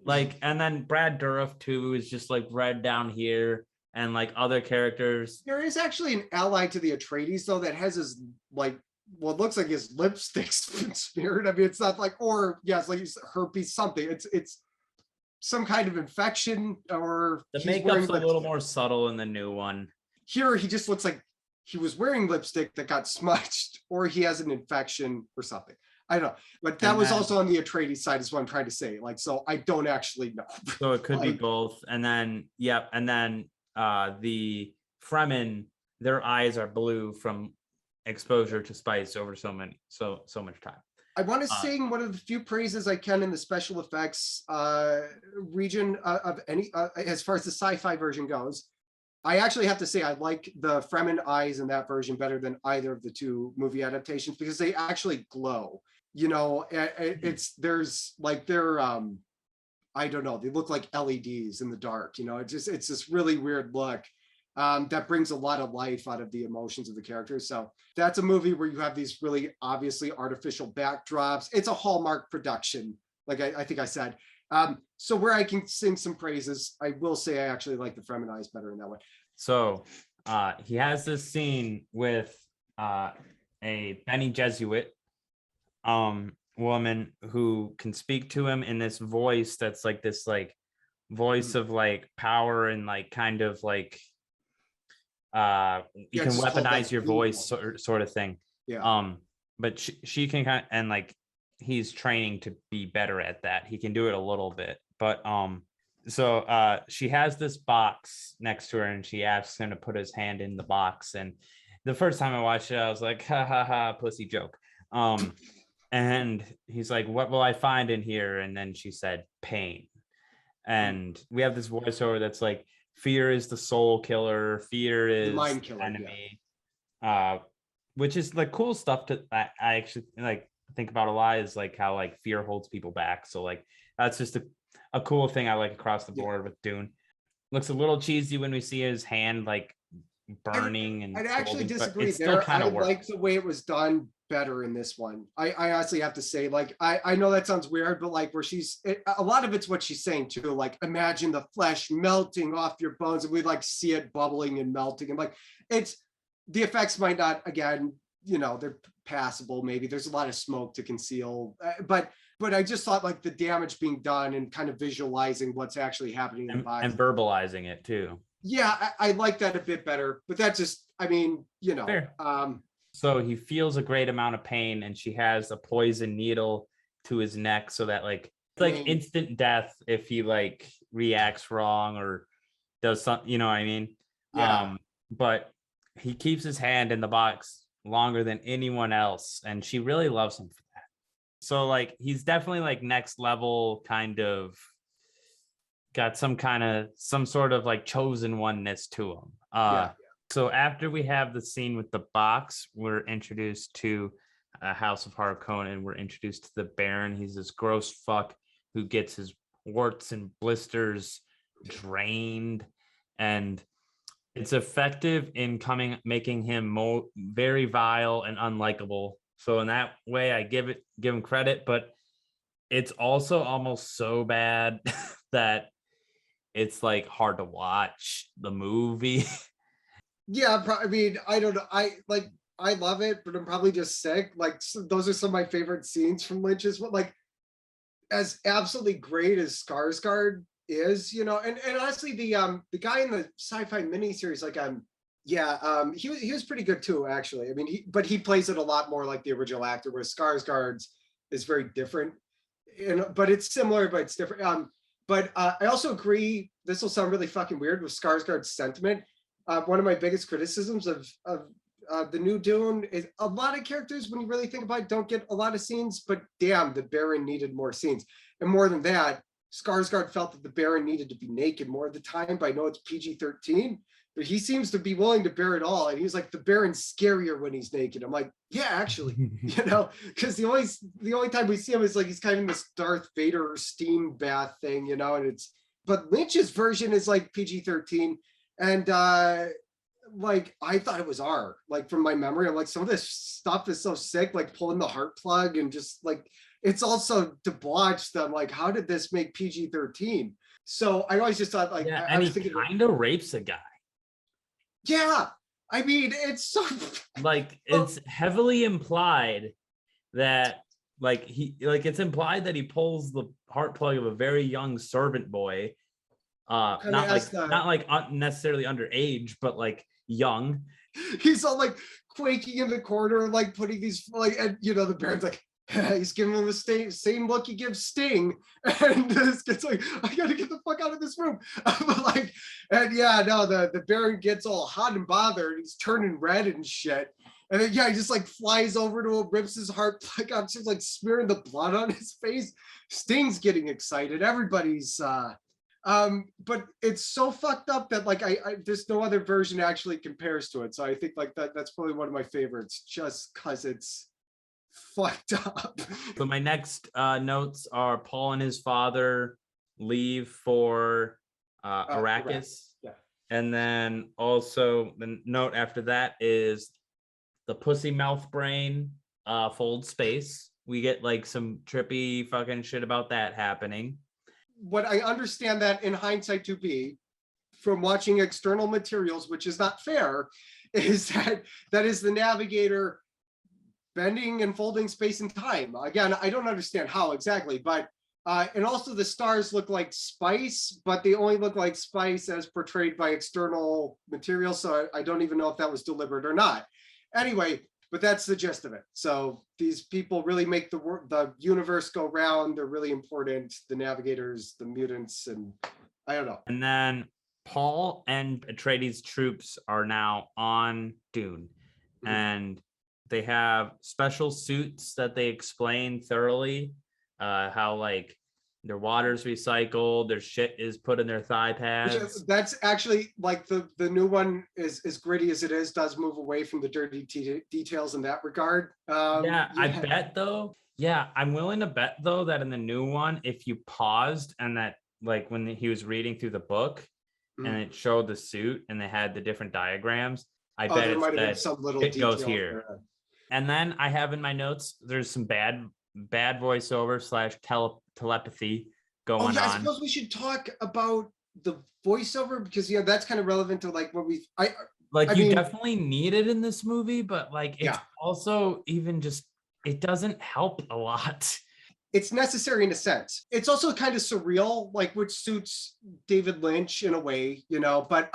S1: like, and then Brad Dourif too is just like red down here, and like other characters.
S2: There is actually an ally to the Atreides though that has his like. Well, it looks like his lipstick's been smeared. I mean, it's not like, or yes, like herpes, something. It's some kind of infection, or
S1: the makeup's a little more subtle in the new one.
S2: Here, he just looks like he was wearing lipstick that got smudged, or he has an infection or something. I don't know, but that
S1: And
S2: was
S1: then,
S2: also on the Atreides side is what I'm trying to say. Like, so I don't actually know.
S1: so it could be
S2: Like,
S1: both. And then, yep. And then the Fremen, their eyes are blue from exposure to spice over so much time.
S2: I want to
S1: Uh,
S2: sing one of the few praises I can in the special effects region of any, as far as the sci-fi version goes. I actually have to say I like the Fremen eyes in that version better than either of the two movie adaptations because they actually glow. You know, it's there's like they're I don't know, they look like LEDs in the dark. You know, it's this really weird look. That brings a lot of life out of the emotions of the characters. So that's a movie where you have these really obviously artificial backdrops. It's a Hallmark production, like I think I said. So where I can sing some praises, I will say I actually like the Fremen eyes better in that one.
S1: So he has this scene with a Bene Jesuit woman who can speak to him in this voice that's like this like voice of like power and like kind of like you can weaponize your voice sort of thing.
S2: Yeah.
S1: But she can kind of, and like he's training to be better at that. He can do it a little bit, but so she has this box next to her and she asks him to put his hand in the box. And the first time I watched it, I was like, ha ha ha, pussy joke. And he's like, what will I find in here? And then she said, pain. And we have this voiceover that's like, fear is the soul killer, fear is the
S2: mind killer,
S1: enemy. Yeah. Which is like cool stuff to I actually like think about a lot, is like how like fear holds people back. So like that's just a cool thing I like across the board with Dune. Looks a little cheesy when we see his hand like burning, and
S2: I'd actually disagree
S1: there.
S2: I like the way it was done better in this one. I honestly have to say, like, I know that sounds weird, but like where a lot of it's what she's saying too, like imagine the flesh melting off your bones and we like see it bubbling and melting, and like it's the effects might not, again, you know, they're passable, maybe there's a lot of smoke to conceal, but I just thought like the damage being done and kind of visualizing what's actually happening in the box
S1: and verbalizing it too.
S2: Yeah, I like that a bit better, but that's just, I mean, you know.
S1: Fair. So he feels a great amount of pain, and she has a poison needle to his neck, so that like it's like instant death if he like reacts wrong or does something, you know what I mean?
S2: Yeah.
S1: But he keeps his hand in the box longer than anyone else, and she really loves him for that. So like he's definitely like next level, kind of got some sort of like chosen oneness to him.
S2: Yeah.
S1: So after we have the scene with the box, we're introduced to House of Harkonnen. We're introduced to the Baron. He's this gross fuck who gets his warts and blisters drained, and it's effective in making him very vile and unlikable. So in that way, I give him credit, but it's also almost so bad that it's like hard to watch the movie.
S2: Yeah, I mean, I don't know. I love it, but I'm probably just sick. Like, those are some of my favorite scenes from Lynch's. Like, as absolutely great as Skarsgård is, you know, and honestly, the guy in the sci-fi miniseries, like, he was pretty good too, actually. I mean, he plays it a lot more like the original actor, whereas Skarsgård's is very different. But it's similar, but it's different. But I also agree, this will sound really fucking weird, with Skarsgård's sentiment. One of my biggest criticisms of the new Dune is a lot of characters, when you really think about it, don't get a lot of scenes, but damn, the Baron needed more scenes. And more than that, Skarsgård felt that the Baron needed to be naked more of the time, but I know it's PG-13, but he seems to be willing to bear it all. And he's like, the Baron's scarier when he's naked. I'm like, yeah, actually, you know, because the only time we see him is like he's kind of in this Darth Vader steam bath thing, you know, and but Lynch's version is like PG-13. And like I thought it was R, like from my memory. I'm like, some of this stuff is so sick, like pulling the heart plug and just like it's also debauched. I'm like, how did this make PG-13? So I always just thought, like,
S1: yeah,
S2: I was
S1: he
S2: thinking,
S1: kind of rapes a guy.
S2: Yeah, I mean, it's so
S1: like it's heavily implied that like it's implied that he pulls the heart plug of a very not necessarily underage, but like young.
S2: He's all like quaking in the corner, like putting these like, and you know, the Baron's like, He's giving him the same look he gives Sting, and this kid's like, I gotta get the fuck out of this room. But like, and yeah, no, the Baron gets all hot and bothered. He's turning red and shit. And then yeah, he just like flies over to him, rips his heart plug out, just like smearing the blood on his face. Sting's getting excited. Everybody's but it's so fucked up that like I there's no other version actually compares to it. So I think like that's probably one of my favorites, just because it's fucked up.
S1: So my next notes are Paul and his father leave for Arrakis.
S2: Yeah.
S1: And then also the note after that is the pussy mouth brain fold space. We get like some trippy fucking shit about that happening.
S2: What I understand that in hindsight to be from watching external materials, which is not fair, is that is the navigator bending and folding space and time. Again, I don't understand how exactly, but and also the stars look like spice, but they only look like spice as portrayed by external materials. So I don't even know if that was deliberate or not. Anyway, but that's the gist of it. So these people really make the universe go round. They're really important. The navigators, the mutants, and I don't know.
S1: And then Paul and Atreides' troops are now on Dune, and they have special suits that they explain thoroughly. How like their water's recycled, their shit is put in their thigh pads.
S2: That's actually like the new one is as gritty as it is, does move away from the dirty details in that regard.
S1: Yeah, I bet though. Yeah, I'm willing to bet though that in the new one, if you paused and that like when he was reading through the book and it showed the suit and they had the different diagrams, I bet it said some little it goes here. There. And then I have in my notes, there's some bad voiceover / telepathy going on.
S2: I suppose we should talk about the voiceover because yeah, that's kind of relevant to like what I mean,
S1: definitely need it in this movie, but like it's also even just it doesn't help a lot.
S2: It's necessary in a sense. It's also kind of surreal, like which suits David Lynch in a way, you know, but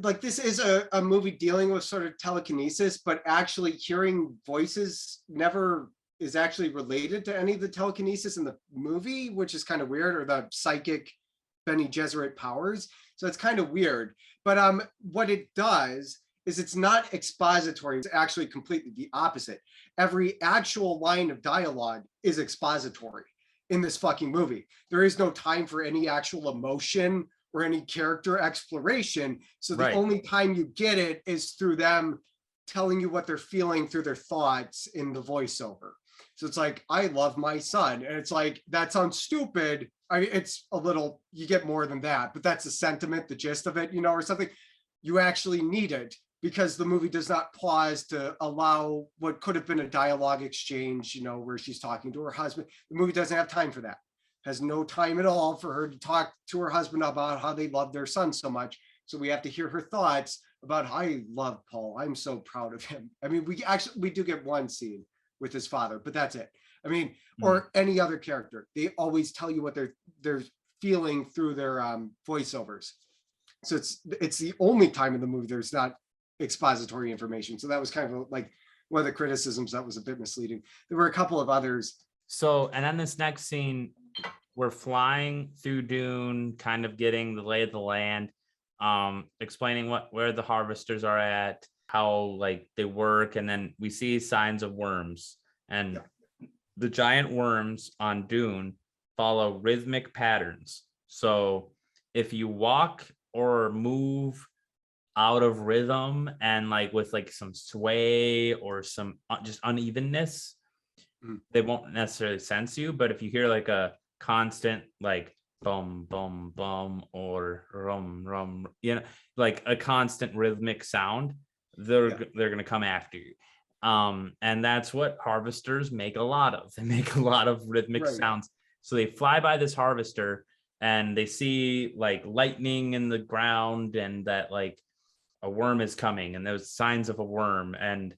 S2: like this is a movie dealing with sort of telekinesis, but actually hearing voices never is actually related to any of the telekinesis in the movie, which is kind of weird, or the psychic Bene Gesserit powers. So it's kind of weird. But what it does is it's not expository. It's actually completely the opposite. Every actual line of dialogue is expository in this fucking movie. There is no time for any actual emotion or any character exploration. So the only time you get it is through them telling you what they're feeling through their thoughts in the voiceover. So it's like, I love my son. And it's like, that sounds stupid. I mean, it's a little, you get more than that, but that's the sentiment, the gist of it, you know, or something. You actually need it because the movie does not pause to allow what could have been a dialogue exchange, you know, where she's talking to her husband. The movie doesn't have time for that. Has no time at all for her to talk to her husband about how they love their son so much. So we have to hear her thoughts about how I love Paul. I'm so proud of him. I mean, we do get one scene with his father, but that's it. I mean, or any other character. They always tell you what they're feeling through their voiceovers. So it's the only time in the movie there's not expository information. So that was kind of like one of the criticisms that was a bit misleading. There were a couple of others.
S1: So, and then this next scene, we're flying through Dune, kind of getting the lay of the land, explaining where the harvesters are at, how like they work, and then we see signs of worms. And the giant worms on Dune follow rhythmic patterns. So if you walk or move out of rhythm and like with like some sway or some just unevenness, they won't necessarily sense you. But if you hear like a constant like bum bum bum or rum rum, you know, like a constant rhythmic sound, they're gonna come after you. And that's what harvesters make a lot of. They make a lot of rhythmic sounds. So they fly by this harvester and they see like lightning in the ground and that like a worm is coming and there's signs of a worm, and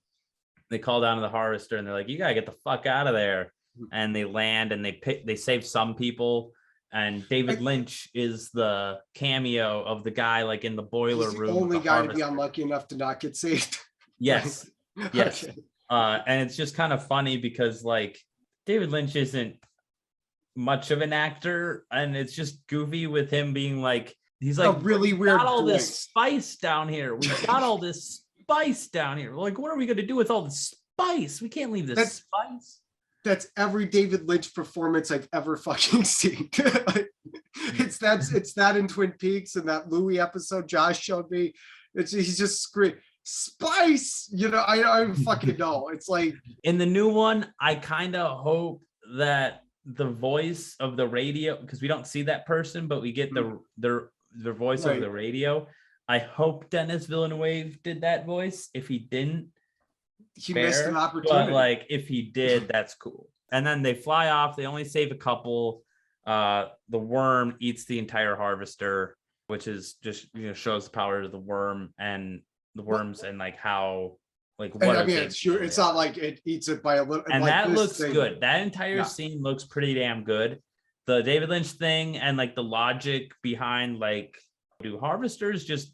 S1: they call down to the harvester and they're like, you gotta get the fuck out of there. And they land and they save some people. And David Lynch is the cameo of the guy like in the boiler room.
S2: Only guy to be unlucky enough to not get saved.
S1: Yes. Yes. And it's just kind of funny because like David Lynch isn't much of an actor, and it's just goofy with him being like, he's like,
S2: a really
S1: we
S2: weird
S1: got all this
S2: voice.
S1: spice down here. We got all this spice down here. Like, what are we going to do with all the spice? We can't leave this spice.
S2: That's every David Lynch performance I've ever fucking seen. it's that in Twin Peaks and that Louis episode Josh showed me. He's just screaming spice. You know, I don't fucking know. It's like
S1: in the new one, I kind of hope that the voice of the radio, because we don't see that person, but we get the voice of the radio. I hope Dennis Villeneuve did that voice. If he didn't,
S2: he missed an opportunity.
S1: But like if he did, that's cool. And then they fly off. They only save a couple. The worm eats the entire harvester, which is just, you know, shows the power of the worm and the worms and like how like what.
S2: I mean, it's not like it eats it by a little.
S1: And
S2: like
S1: that looks good. That entire
S2: Yeah.
S1: scene looks pretty damn good. The David Lynch thing and like the logic behind like, do harvesters just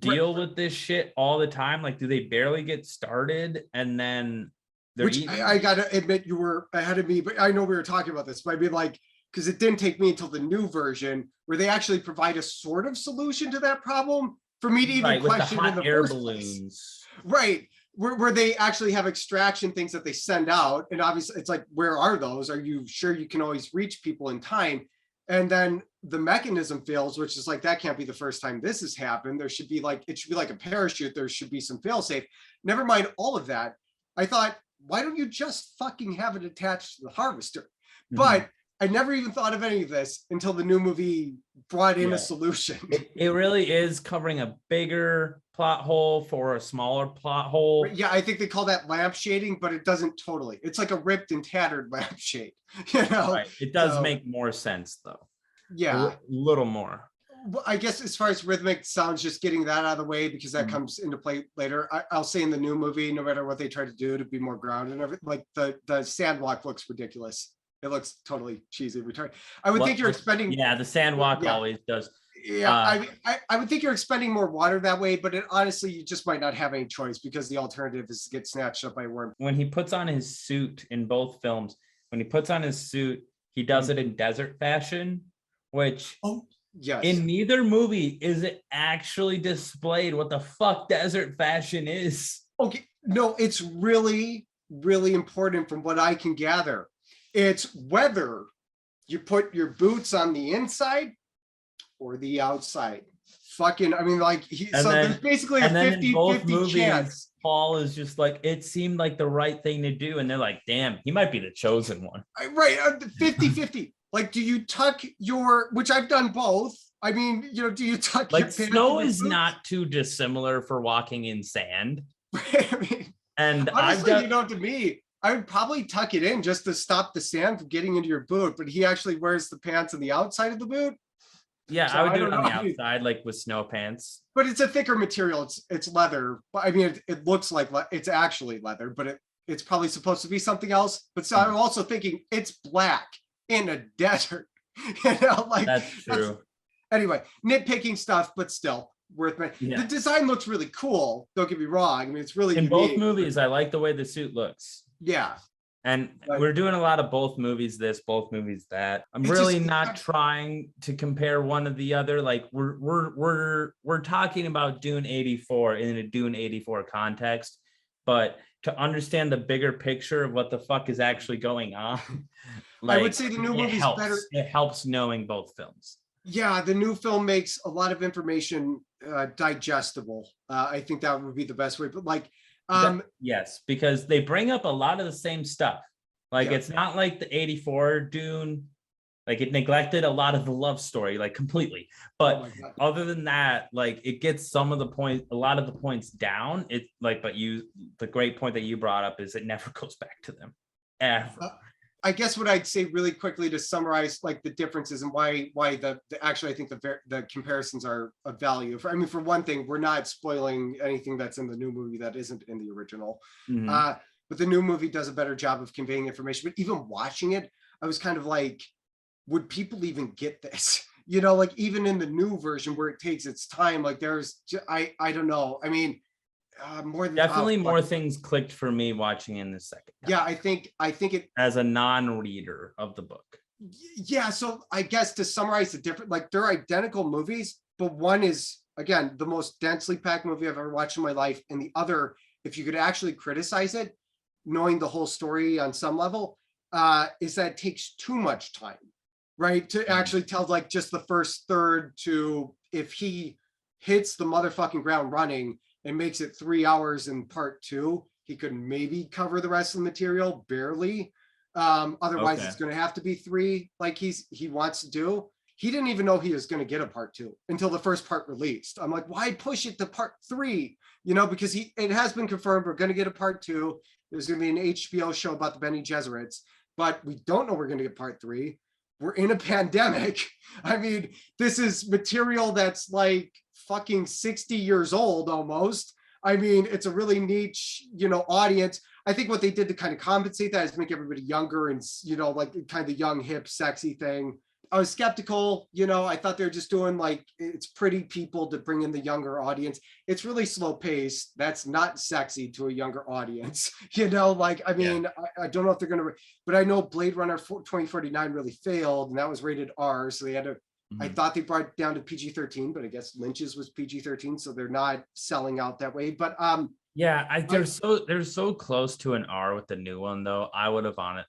S1: deal with this shit all the time? Like, do they barely get started and then they're
S2: Which
S1: eating?
S2: I gotta admit, you were ahead of me, but I know we were talking about this. But I mean, like, because it didn't take me until the new version where they actually provide a sort of solution to that problem for me to even question
S1: with the
S2: in
S1: hot
S2: the
S1: air
S2: first
S1: balloons.
S2: place. Right. Where they actually have extraction things that they send out. And obviously it's like, where are those? Are you sure you can always reach people in time? And then the mechanism fails, which is like, that can't be the first time this has happened. There should be like, it should be like a parachute. There should be some fail safe. Never mind all of that. I thought, why don't you just fucking have it attached to the harvester? Mm-hmm. But I never even thought of any of this until the new movie brought in a solution.
S1: It really is covering a bigger plot hole for a smaller plot hole.
S2: Yeah, I think they call that lamp shading, but it doesn't totally. It's like a ripped and tattered lampshade. You know,
S1: right. It does make more sense though.
S2: Yeah,
S1: a little more.
S2: Well, I guess as far as rhythmic sounds, just getting that out of the way because that comes into play later. I'll say in the new movie, no matter what they try to do to be more grounded and everything, like the sandwalk looks ridiculous. It looks totally cheesy. I would think you're expending.
S1: Yeah, the sandwalk always does.
S2: Yeah, I would think you're expending more water that way, but honestly, you just might not have any choice because the alternative is to get snatched up by a worm.
S1: When he puts on his suit in both films, when he puts on his suit, he does it in desert fashion, which in neither movie is it actually displayed what the fuck desert fashion is.
S2: Okay, no, it's really, really important from what I can gather. It's whether you put your boots on the inside or the outside. Fucking, I mean, like, there's basically a 50-50 chance.
S1: Paul is just like, it seemed like the right thing to do. And they're like, damn, he might be the chosen one.
S2: Right, 50-50. Like, do you tuck which I've done both. I mean, you know, do you tuck your pants?
S1: Snow is not too dissimilar for walking in sand.
S2: I mean, and honestly, to me, I would probably tuck it in just to stop the sand from getting into your boot, but he actually wears the pants on the outside of the boot.
S1: Yeah, so I would do it on the outside, like with snow pants.
S2: But it's a thicker material. It's leather. But I mean, it looks like it's actually leather, but it's probably supposed to be something else. But so I'm also thinking it's black in a desert. You know, like
S1: that's true.
S2: Anyway, nitpicking stuff, but still worth it. Yeah. The design looks really cool. Don't get me wrong. I mean, it's really
S1: in both movies. I like the way the suit looks.
S2: Yeah.
S1: And we're doing a lot of both movies this, both movies that. I'm really not trying to compare one to the other. Like we're talking about Dune 84 in a Dune 84 context, but to understand the bigger picture of what the fuck is actually going on,
S2: I would say the new movie's better.
S1: It helps knowing both films.
S2: Yeah, the new film makes a lot of information digestible. I think that would be the best way. But like.
S1: Yes, because they bring up a lot of the same stuff. Like it's not like the 84 Dune, like it neglected a lot of the love story, like completely. But other than that, like it gets a lot of the points down. It's like, the great point that you brought up is it never goes back to them ever.
S2: I guess what I'd say really quickly to summarize like the differences and why actually I think the comparisons are of value. I mean, for one thing, we're not spoiling anything that's in the new movie that isn't in the original. Mm-hmm. But the new movie does a better job of conveying information. But even watching it, I was kind of like, would people even get this? You know, like even in the new version where it takes its time, like I don't know. I mean, more than
S1: Definitely
S2: fuck.
S1: more things clicked for me watching in the second time.
S2: Yeah, I think it
S1: as a non-reader of the book.
S2: Yeah, so I guess to summarize the different, like they're identical movies, but one is again the most densely packed movie I've ever watched in my life, and the other, if you could actually criticize it, knowing the whole story on some level, is that it takes too much time, right? To actually tell like just the first third to if he hits the motherfucking ground running and makes it 3 hours in part two, he could maybe cover the rest of the material barely. Otherwise it's going to have to be 3 like he wants to do. He didn't even know he was going to get a part 2 until the first part released. I'm like, why push it to part 3? Because it has been confirmed we're going to get a part 2. There's going to be an HBO show about the Bene Gesserits, but we don't know we're going to get part 3. We're in a pandemic. I mean, this is material that's like fucking 60 years old almost. I mean, it's a really niche, audience. I think what they did to kind of compensate that is make everybody younger and, like kind of the young, hip, sexy thing. I was skeptical, I thought they were just doing like, it's pretty people to bring in the younger audience. It's really slow paced. That's not sexy to a younger audience, I mean, yeah. I don't know if they're going to, but I know Blade Runner 2049 really failed and that was rated R. So they had to, I thought they brought it down to PG-13, but I guess Lynch's was PG-13. So they're not selling out that way, but,
S1: they're so close to an R with the new one though. I would have on it.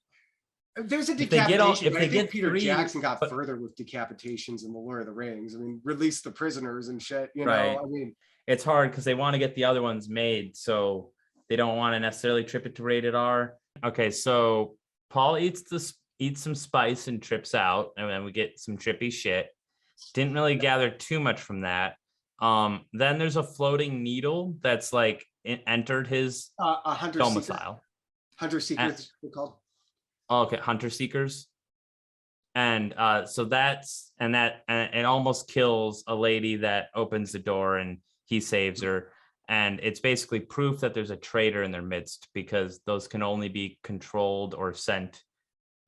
S2: There's a decapitation.
S1: I think
S2: Peter Jackson got further with decapitations in the Lord of the Rings. I mean, release the prisoners and shit.
S1: Right.
S2: I mean,
S1: it's hard because they want to get the other ones made, so they don't want to necessarily trip it to rated R. Okay, so Paul eats some spice and trips out, and then we get some trippy shit. Didn't really gather too much from that. Then there's a floating needle that's like entered his domicile.
S2: Hunter Seekers, they're called.
S1: Okay, Hunter Seekers. And so it almost kills a lady that opens the door and he saves her. And it's basically proof that there's a traitor in their midst because those can only be controlled or sent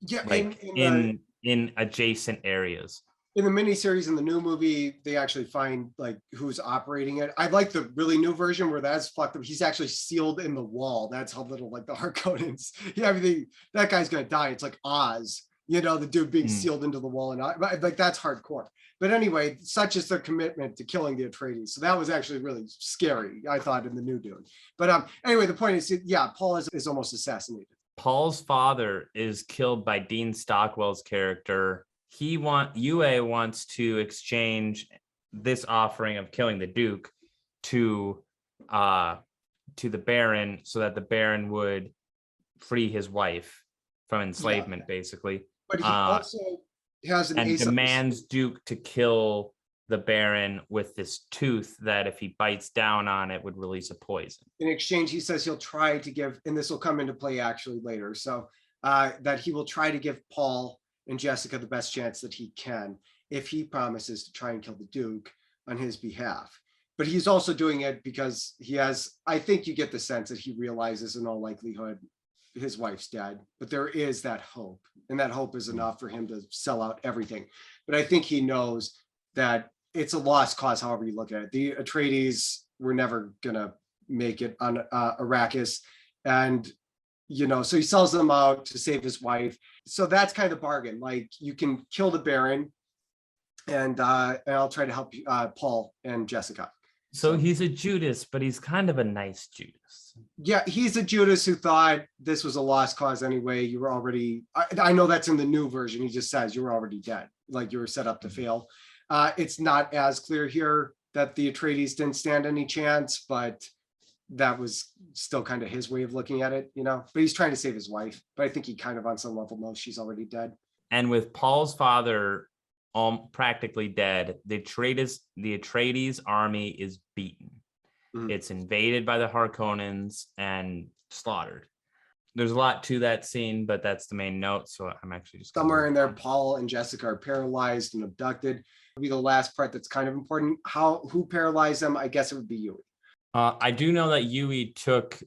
S1: in adjacent areas.
S2: In the miniseries, in the new movie, they actually find like who's operating it. I like the really new version where that's fucked up. He's actually sealed in the wall. That's how little like the Harkonnens. That guy's gonna die. It's like Oz, the dude being sealed into the wall, and like that's hardcore. But anyway, such is their commitment to killing the Atreides. So that was actually really scary, I thought, in the new Dune. But anyway, the point is, Paul is almost assassinated.
S1: Paul's father is killed by Dean Stockwell's character. UA wants to exchange this offering of killing the Duke to the Baron so that the Baron would free his wife from enslavement, basically.
S2: But he also has an
S1: demands Duke to kill the Baron with this tooth that if he bites down on it would release a poison.
S2: In exchange, he says he'll try to give, and this will come into play actually later, so that he will try to give Paul and Jessica the best chance that he can if he promises to try and kill the Duke on his behalf. But he's also doing it because I think you get the sense that he realizes in all likelihood his wife's dead, but there is that hope, and that hope is enough for him to sell out everything. But I think he knows that it's a lost cause, however you look at it. The Atreides were never gonna make it on Arrakis, and so he sells them out to save his wife. So that's kind of the bargain. Like, you can kill the Baron, and I'll try to help you, Paul and Jessica.
S1: So he's a Judas, but he's kind of a nice Judas.
S2: Yeah, he's a Judas who thought this was a lost cause anyway. You were already, I know that's in the new version. He just says you were already dead. Like, you were set up to fail. It's not as clear here that the Atreides didn't stand any chance, but that was still kind of his way of looking at it, but he's trying to save his wife. But I think he kind of on some level knows she's already dead.
S1: And with Paul's father practically dead, the Atreides army is beaten. It's invaded by the Harkonnens and slaughtered. There's a lot to that scene, but that's the main note. So I'm actually just
S2: somewhere in there, Paul and Jessica are paralyzed and abducted. It'll be the last part that's kind of important. Who paralyzed them? I guess it would be Yui.
S1: I do know that Yui took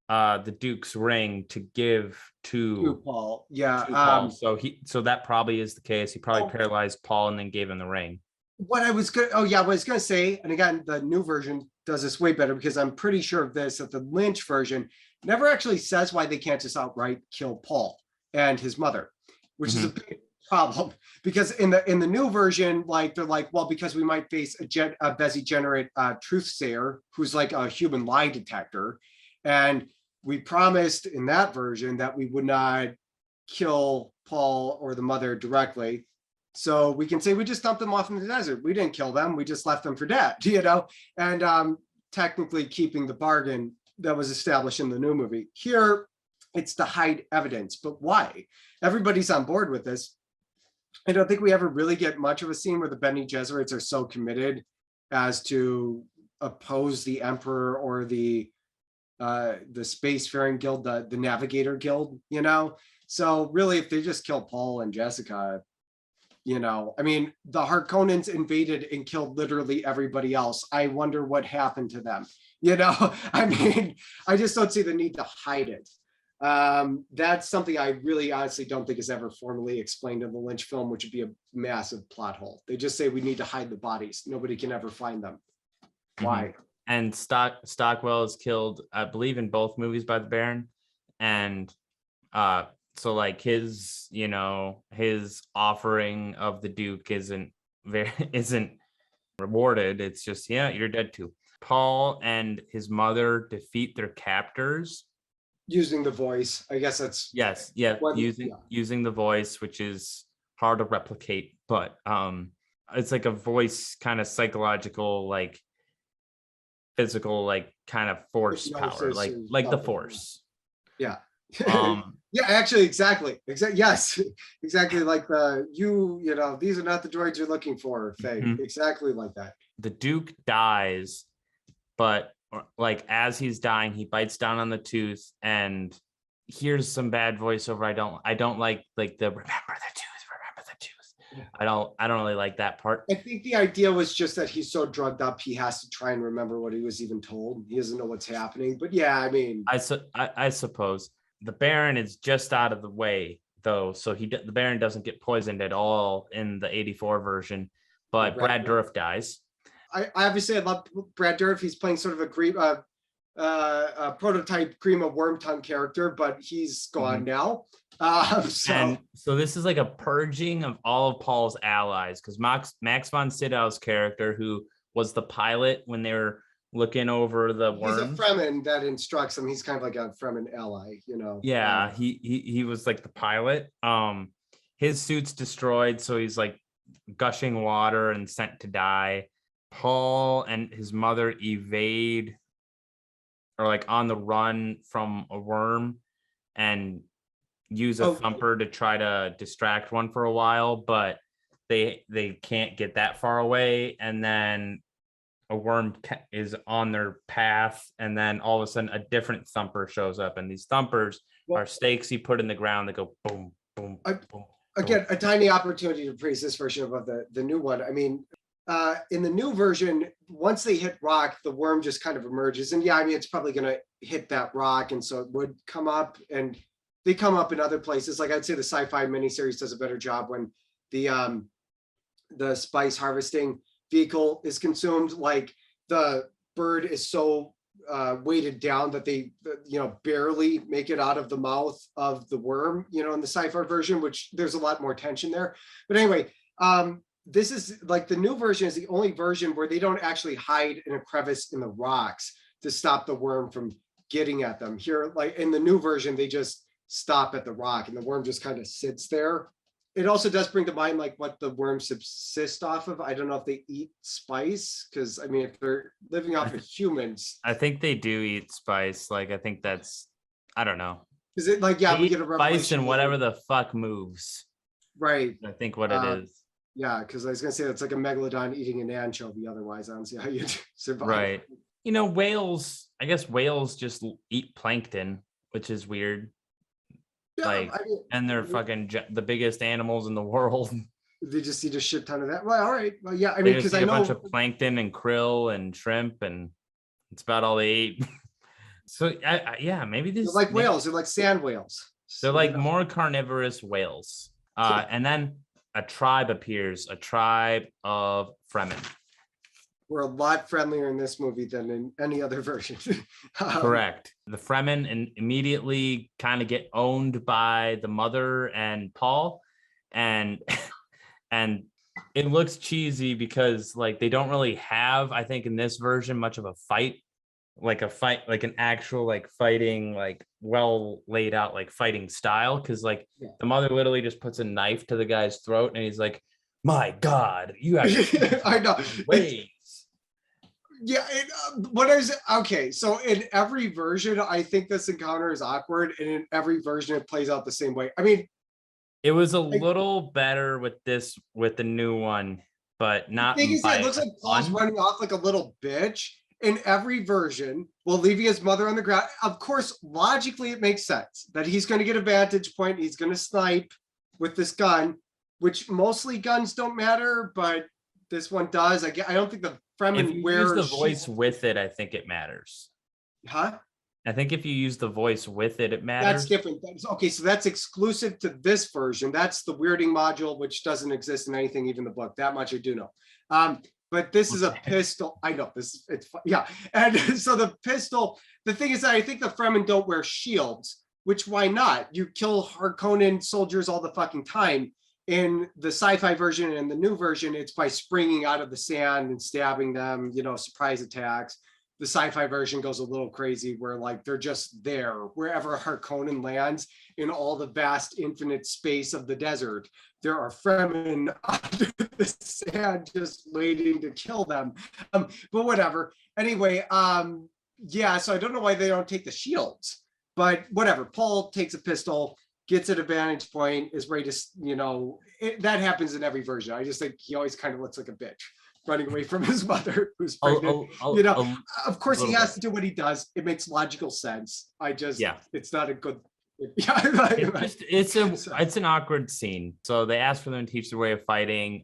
S1: the Duke's ring to give to
S2: Paul. Yeah.
S1: To Paul. So that probably is the case. He probably paralyzed Paul and then gave him the ring.
S2: What I was going to say, and again, the new version does this way better, because I'm pretty sure of this, that the Lynch version never actually says why they can't just outright kill Paul and his mother, which is a big problem, because in the new version, like they're like, well, because we might face a Bezzy-generate truthsayer who's like a human lie detector, and we promised in that version that we would not kill Paul or the mother directly. So we can say we just dumped them off in the desert. We didn't kill them. We just left them for dead, and technically keeping the bargain that was established in the new movie. Here, it's to hide evidence, but why? Everybody's on board with this. I don't think we ever really get much of a scene where the Bene Gesserits are so committed as to oppose the Emperor or the Spacefaring Guild, the Navigator Guild, So really, if they just kill Paul and Jessica, I mean, the Harkonnens invaded and killed literally everybody else. I wonder what happened to them. I mean, I just don't see the need to hide it. That's something I really honestly don't think is ever formally explained in the Lynch film, which would be a massive plot hole. They just say we need to hide the bodies. Nobody can ever find them. Why?
S1: And Stockwell is killed, I believe, in both movies by the Baron. And so like his offering of the Duke isn't rewarded. It's just, yeah, you're dead too. Paul and his mother defeat their captors
S2: using the voice. I guess that's
S1: using the voice, which is hard to replicate, but it's like a voice kind of psychological, like physical, like kind of force power, like the Force.
S2: Yeah. Yeah, actually, exactly. Yes, exactly. Like these are not the droids you're looking for thing. Exactly like that.
S1: The Duke dies, but like as he's dying, he bites down on the tooth, and here's some bad voiceover. I don't like the remember the tooth. Yeah. I don't really like that part.
S2: I think the idea was just that he's so drugged up, he has to try and remember what he was even told. He doesn't know what's happening. But yeah, I mean,
S1: I suppose. The Baron is just out of the way, though, so the Baron doesn't get poisoned at all in the 84 version, but Brad Dourif dies.
S2: I obviously love Brad Dourif. He's playing sort of a prototype Grima Wormtongue character, but he's gone now.
S1: So this is like a purging of all of Paul's allies, because Max von Sydow's character, who was the pilot when they were looking over the worms.
S2: He's a Fremen that instructs him. He's kind of like a Fremen ally,
S1: Yeah, he was like the pilot. His suit's destroyed, so he's like gushing water and sent to die. Paul and his mother evade, or like on the run from a worm, and use a thumper to try to distract one for a while, but they can't get that far away, and then a worm is on their path, and then all of a sudden a different thumper shows up, and these thumpers are stakes you put in the ground that go boom, boom, boom.
S2: Again, a tiny opportunity to praise this version above the new one. I mean, in the new version, once they hit rock, the worm just kind of emerges, and yeah, I mean, it's probably going to hit that rock, and so it would come up, and they come up in other places. Like I'd say the sci-fi miniseries does a better job when the spice harvesting vehicle is consumed, like the bird is so weighted down that they barely make it out of the mouth of the worm, in the sci-fi version, which there's a lot more tension there. But anyway, this is like the new version is the only version where they don't actually hide in a crevice in the rocks to stop the worm from getting at them. Here, like in the new version, they just stop at the rock and the worm just kind of sits there. It also does bring to mind like what the worms subsist off of. I don't know if they eat spice, because I mean, if they're living off of humans,
S1: I think they do eat spice. Like I think that's, I don't know.
S2: Is it like, yeah, we get a
S1: spice and whatever the fuck moves.
S2: Right.
S1: I think what it is.
S2: Yeah, because I was gonna say it's like a megalodon eating an anchovy. Otherwise, I don't see how you survive.
S1: Right. Whales. I guess whales just eat plankton, which is weird. Like, and they're fucking the biggest animals in the world.
S2: They just eat a shit ton of that. Well, all right. Well, yeah. I mean, because I know
S1: a bunch of plankton and krill and shrimp, and it's about all they eat. So, yeah, maybe these
S2: they're like whales. They're like sand whales.
S1: They're like more carnivorous whales. And then a tribe appears, a tribe of Fremen.
S2: were a lot friendlier in this movie than in any other version.
S1: Correct. The Fremen immediately kind of get owned by the mother and Paul, and and it looks cheesy because like they don't really have, I think, in this version much of a fight, like an actual like fighting, like well laid out like fighting style, because like the mother literally just puts a knife to the guy's throat and he's like, my God, you have
S2: I know.
S1: ways.
S2: Yeah, what is it? Okay, so in every version, I think this encounter is awkward, and in every version, it plays out the same way. I mean,
S1: it was a little better with the new one, but not
S2: the thing is,
S1: by
S2: it looks like Paul's
S1: ton.
S2: running off like a little bitch in every version while leaving his mother on the ground. Of course, logically, it makes sense that he's going to get a vantage point. He's going to snipe with this gun, which mostly guns don't matter, but this one does. I don't think the Fremen
S1: If you
S2: wear
S1: use the voice with it, I think it matters.
S2: Huh?
S1: I think if you use the voice with it, it matters.
S2: That's different. Okay, so that's exclusive to this version. That's the weirding module, which doesn't exist in anything, even the book. That much I do know. But this is a pistol. I know this. Yeah. And so the pistol. The thing is that I think the Fremen don't wear shields. Which why not? You kill Harkonnen soldiers all the fucking time. In the sci-fi version and the new version, it's by springing out of the sand and stabbing them. Surprise attacks. The sci-fi version goes a little crazy where like they're just there wherever Harkonnen lands in all the vast infinite space of the desert. There are Fremen under the sand just waiting to kill them. But whatever. Anyway, yeah, so I don't know why they don't take the shields, but whatever. Paul takes a pistol, gets at a vantage point, is ready to, that happens in every version. I just think he always kind of looks like a bitch running away from his mother who's pregnant. Of course he has to do what he does. It makes logical sense. It's not a good.
S1: It's an awkward scene. So they ask for them to teach their way of fighting.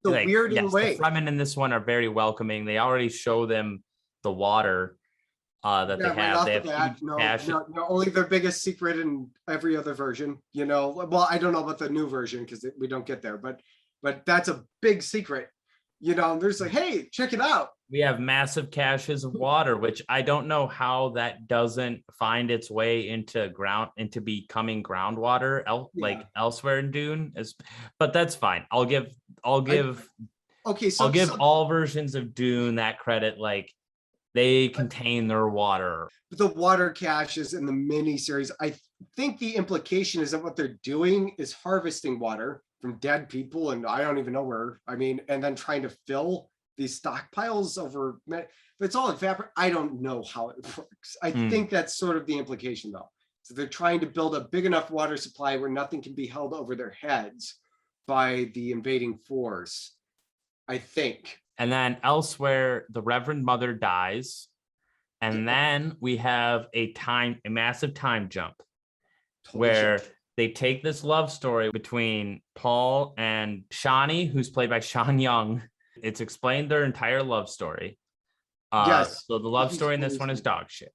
S2: Weird way.
S1: The Fremen in this one are very welcoming. They already show them the water that they have. They have
S2: no, only their biggest secret in every other version. Well, I don't know about the new version because we don't get there, but that's a big secret. There's like, hey, check it out.
S1: We have massive caches of water, which I don't know how that doesn't find its way into becoming groundwater, elsewhere in Dune. But that's fine. I'll give all versions of Dune that credit. Like they contain their water.
S2: The water caches in the mini series, I think the implication is that what they're doing is harvesting water from dead people, and I don't even know where. And then trying to fill these stockpiles over. But it's all evaporate. I don't know how it works. I think that's sort of the implication, though. So they're trying to build a big enough water supply where nothing can be held over their heads by the invading force, I think.
S1: And then elsewhere, the Reverend Mother dies, and then we have a massive time jump where they take this love story between Paul and Shani, who's played by Sean Young. It's explained their entire love story.
S2: Yes.
S1: So the love story in this one is dog shit.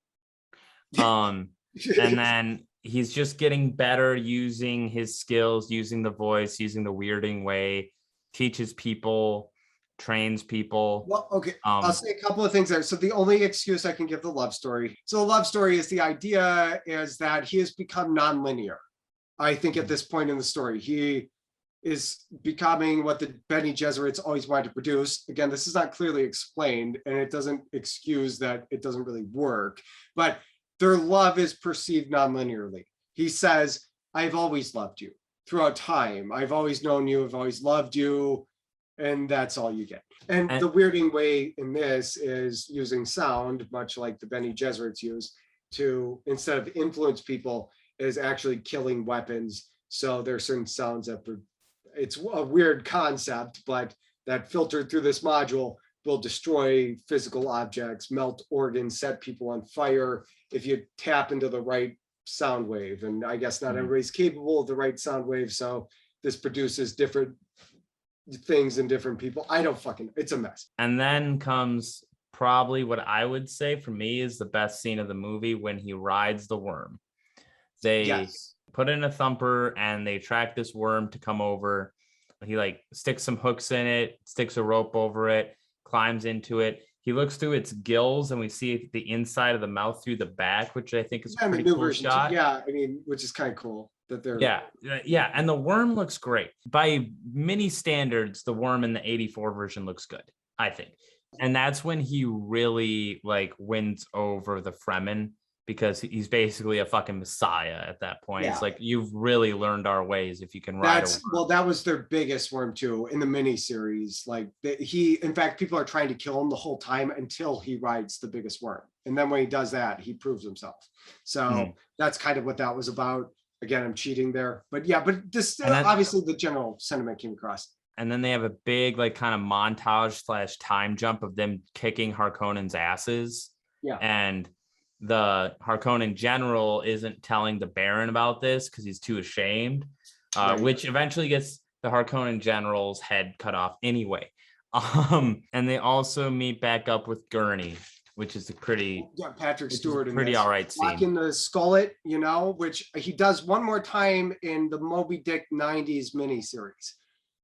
S1: And then he's just getting better using his skills, using the voice, using the weirding way, teaches people, trains people.
S2: Well, okay. I'll say a couple of things there. So the only excuse I can give the love story. So the love story is the idea is that he has become nonlinear. I think at this point in the story, he is becoming what the Bene Gesserits always wanted to produce. Again, this is not clearly explained, and it doesn't excuse that it doesn't really work, but their love is perceived non-linearly. He says, I've always loved you throughout time. I've always known you. I've always loved you. And that's all you get. And the weirding way in this is using sound, much like the Bene Gesserits use, to, instead of influence people, is actually killing weapons. So there are certain sounds that it's a weird concept, but that filtered through this module will destroy physical objects, melt organs, set people on fire if you tap into the right sound wave. And I guess not everybody's capable of the right sound wave. So this produces different things in different people. It's a mess.
S1: And then comes probably what I would say for me is the best scene of the movie, when he rides the worm. They put in a thumper and they track this worm to come over. He sticks some hooks in it, sticks a rope over it, climbs into it. He looks through its gills, and we see the inside of the mouth through the back, which I think is a pretty cool shot.
S2: Yeah, I mean, which is kind of cool that they're.
S1: Yeah, and the worm looks great. By many standards, the worm in the 84 version looks good, I think. And that's when he really like wins over the Fremen, because he's basically a fucking messiah at that point. It's like, you've really learned our ways if you can ride.
S2: Well, that was their biggest worm too in the miniseries. Like in fact, people are trying to kill him the whole time until he rides the biggest worm. And then when he does that, he proves himself. So that's kind of what that was about. Again, I'm cheating there, but yeah, but this obviously the general sentiment came across.
S1: And then they have a big like kind of montage / time jump of them kicking Harkonnen's asses.
S2: Yeah.
S1: And the Harkonnen general isn't telling the Baron about this because he's too ashamed, which eventually gets the Harkonnen general's head cut off anyway. And they also meet back up with Gurney, which is a pretty
S2: Patrick Stewart
S1: pretty all right scene.
S2: Locking the skullet, which he does one more time in the Moby Dick 90s miniseries.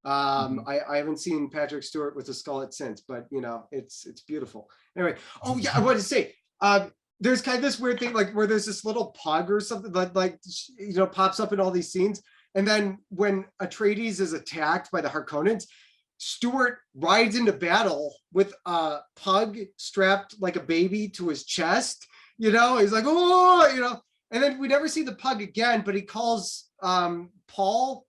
S2: I haven't seen Patrick Stewart with a skullet since, but it's beautiful. Anyway, I wanted to say, there's kind of this weird thing, like where there's this little pug or something that pops up in all these scenes. And then when Atreides is attacked by the Harkonnens, Stewart rides into battle with a pug strapped like a baby to his chest. He's like, and then we never see the pug again, but he calls Paul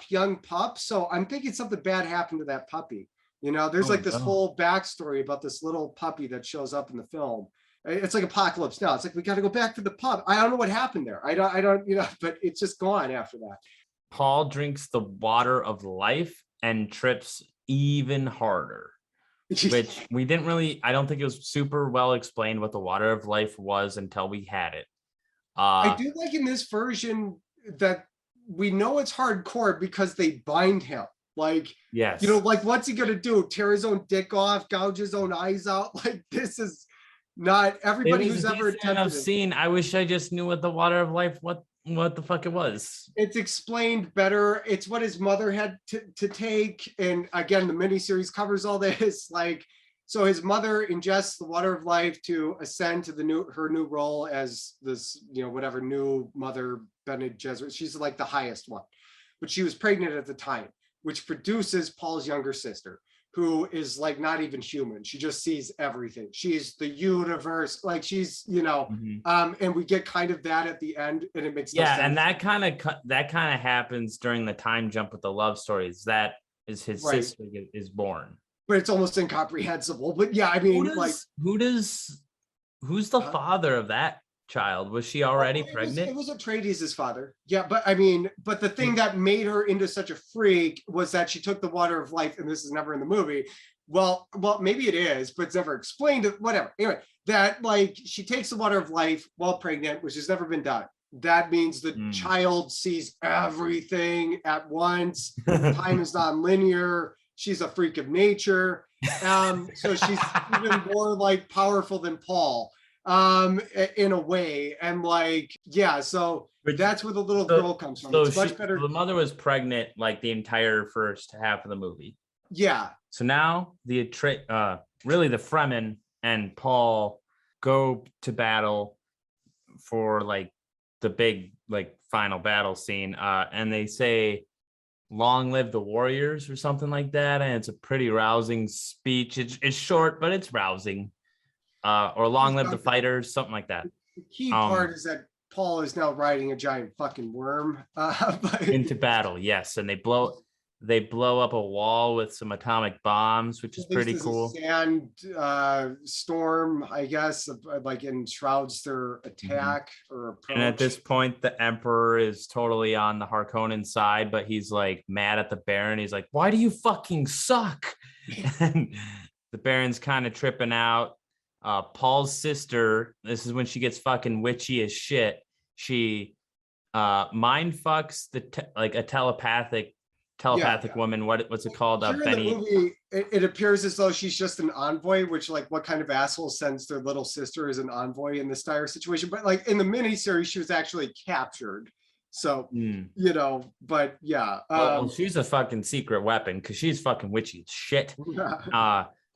S2: young pup. So I'm thinking something bad happened to that puppy. There's this whole backstory about this little puppy that shows up in the film. It's like Apocalypse Now. It's like, we got to go back to the pub. I don't know what happened there. I don't, but it's just gone after that.
S1: Paul drinks the water of life and trips even harder, which we didn't really, I don't think it was super well explained what the water of life was until we had it.
S2: I do like in this version that we know it's hardcore because they bind him. Like,
S1: yes,
S2: what's he going to do? Tear his own dick off, gouge his own eyes out? Like, this is not everybody who's ever attempted it.
S1: I wish I just knew what the water of life, what the fuck it was.
S2: It's explained better. It's what his mother had to take. And again, the miniseries covers all this. So his mother ingests the water of life to ascend to her new role as this, whatever new mother Bene Gesserit. She's like the highest one, but she was pregnant at the time, which produces Paul's younger sister, who is like not even human. She just sees everything. She's the universe. Like she's, and we get kind of that at the end, and it makes no sense.
S1: And that kind of happens during the time jump with the love stories. That is his sister is born.
S2: But it's almost incomprehensible. But yeah, I mean,
S1: who's the father of that child? Was she already pregnant?
S2: It was Atreides' father. Yeah, but I mean, but the thing that made her into such a freak was that she took the water of life, and this is never in the movie. Well, maybe it is, but it's never explained. Whatever. Anyway, that she takes the water of life while pregnant, which has never been done. That means the child sees everything at once. Time is non-linear. She's a freak of nature. So she's even more powerful than Paul. In a way, and so that's where the little girl comes from. It's much better.
S1: The mother was pregnant the entire first half of the movie.
S2: Yeah.
S1: So now really the Fremen and Paul go to battle for the big final battle scene, and they say, "Long live the warriors" or something like that, and it's a pretty rousing speech. It's short, but it's rousing. Or "Long live the fighters," something like that.
S2: The key part is that Paul is now riding a giant fucking worm
S1: into battle. Yes, and they blow up a wall with some atomic bombs, which is pretty cool.
S2: Sand storm, I guess, enshrouds their attack or approach.
S1: And at this point, the Emperor is totally on the Harkonnen side, but he's mad at the Baron. He's like, "Why do you fucking suck?" And the Baron's kind of tripping out. Paul's sister, this is when she gets fucking witchy as shit. She mind fucks a telepathic woman. What's it called?
S2: In the movie, it appears as though she's just an envoy, which what kind of asshole sends their little sister as an envoy in this dire situation? But in the miniseries, she was actually captured. So but yeah.
S1: Well, she's a fucking secret weapon because she's fucking witchy as shit.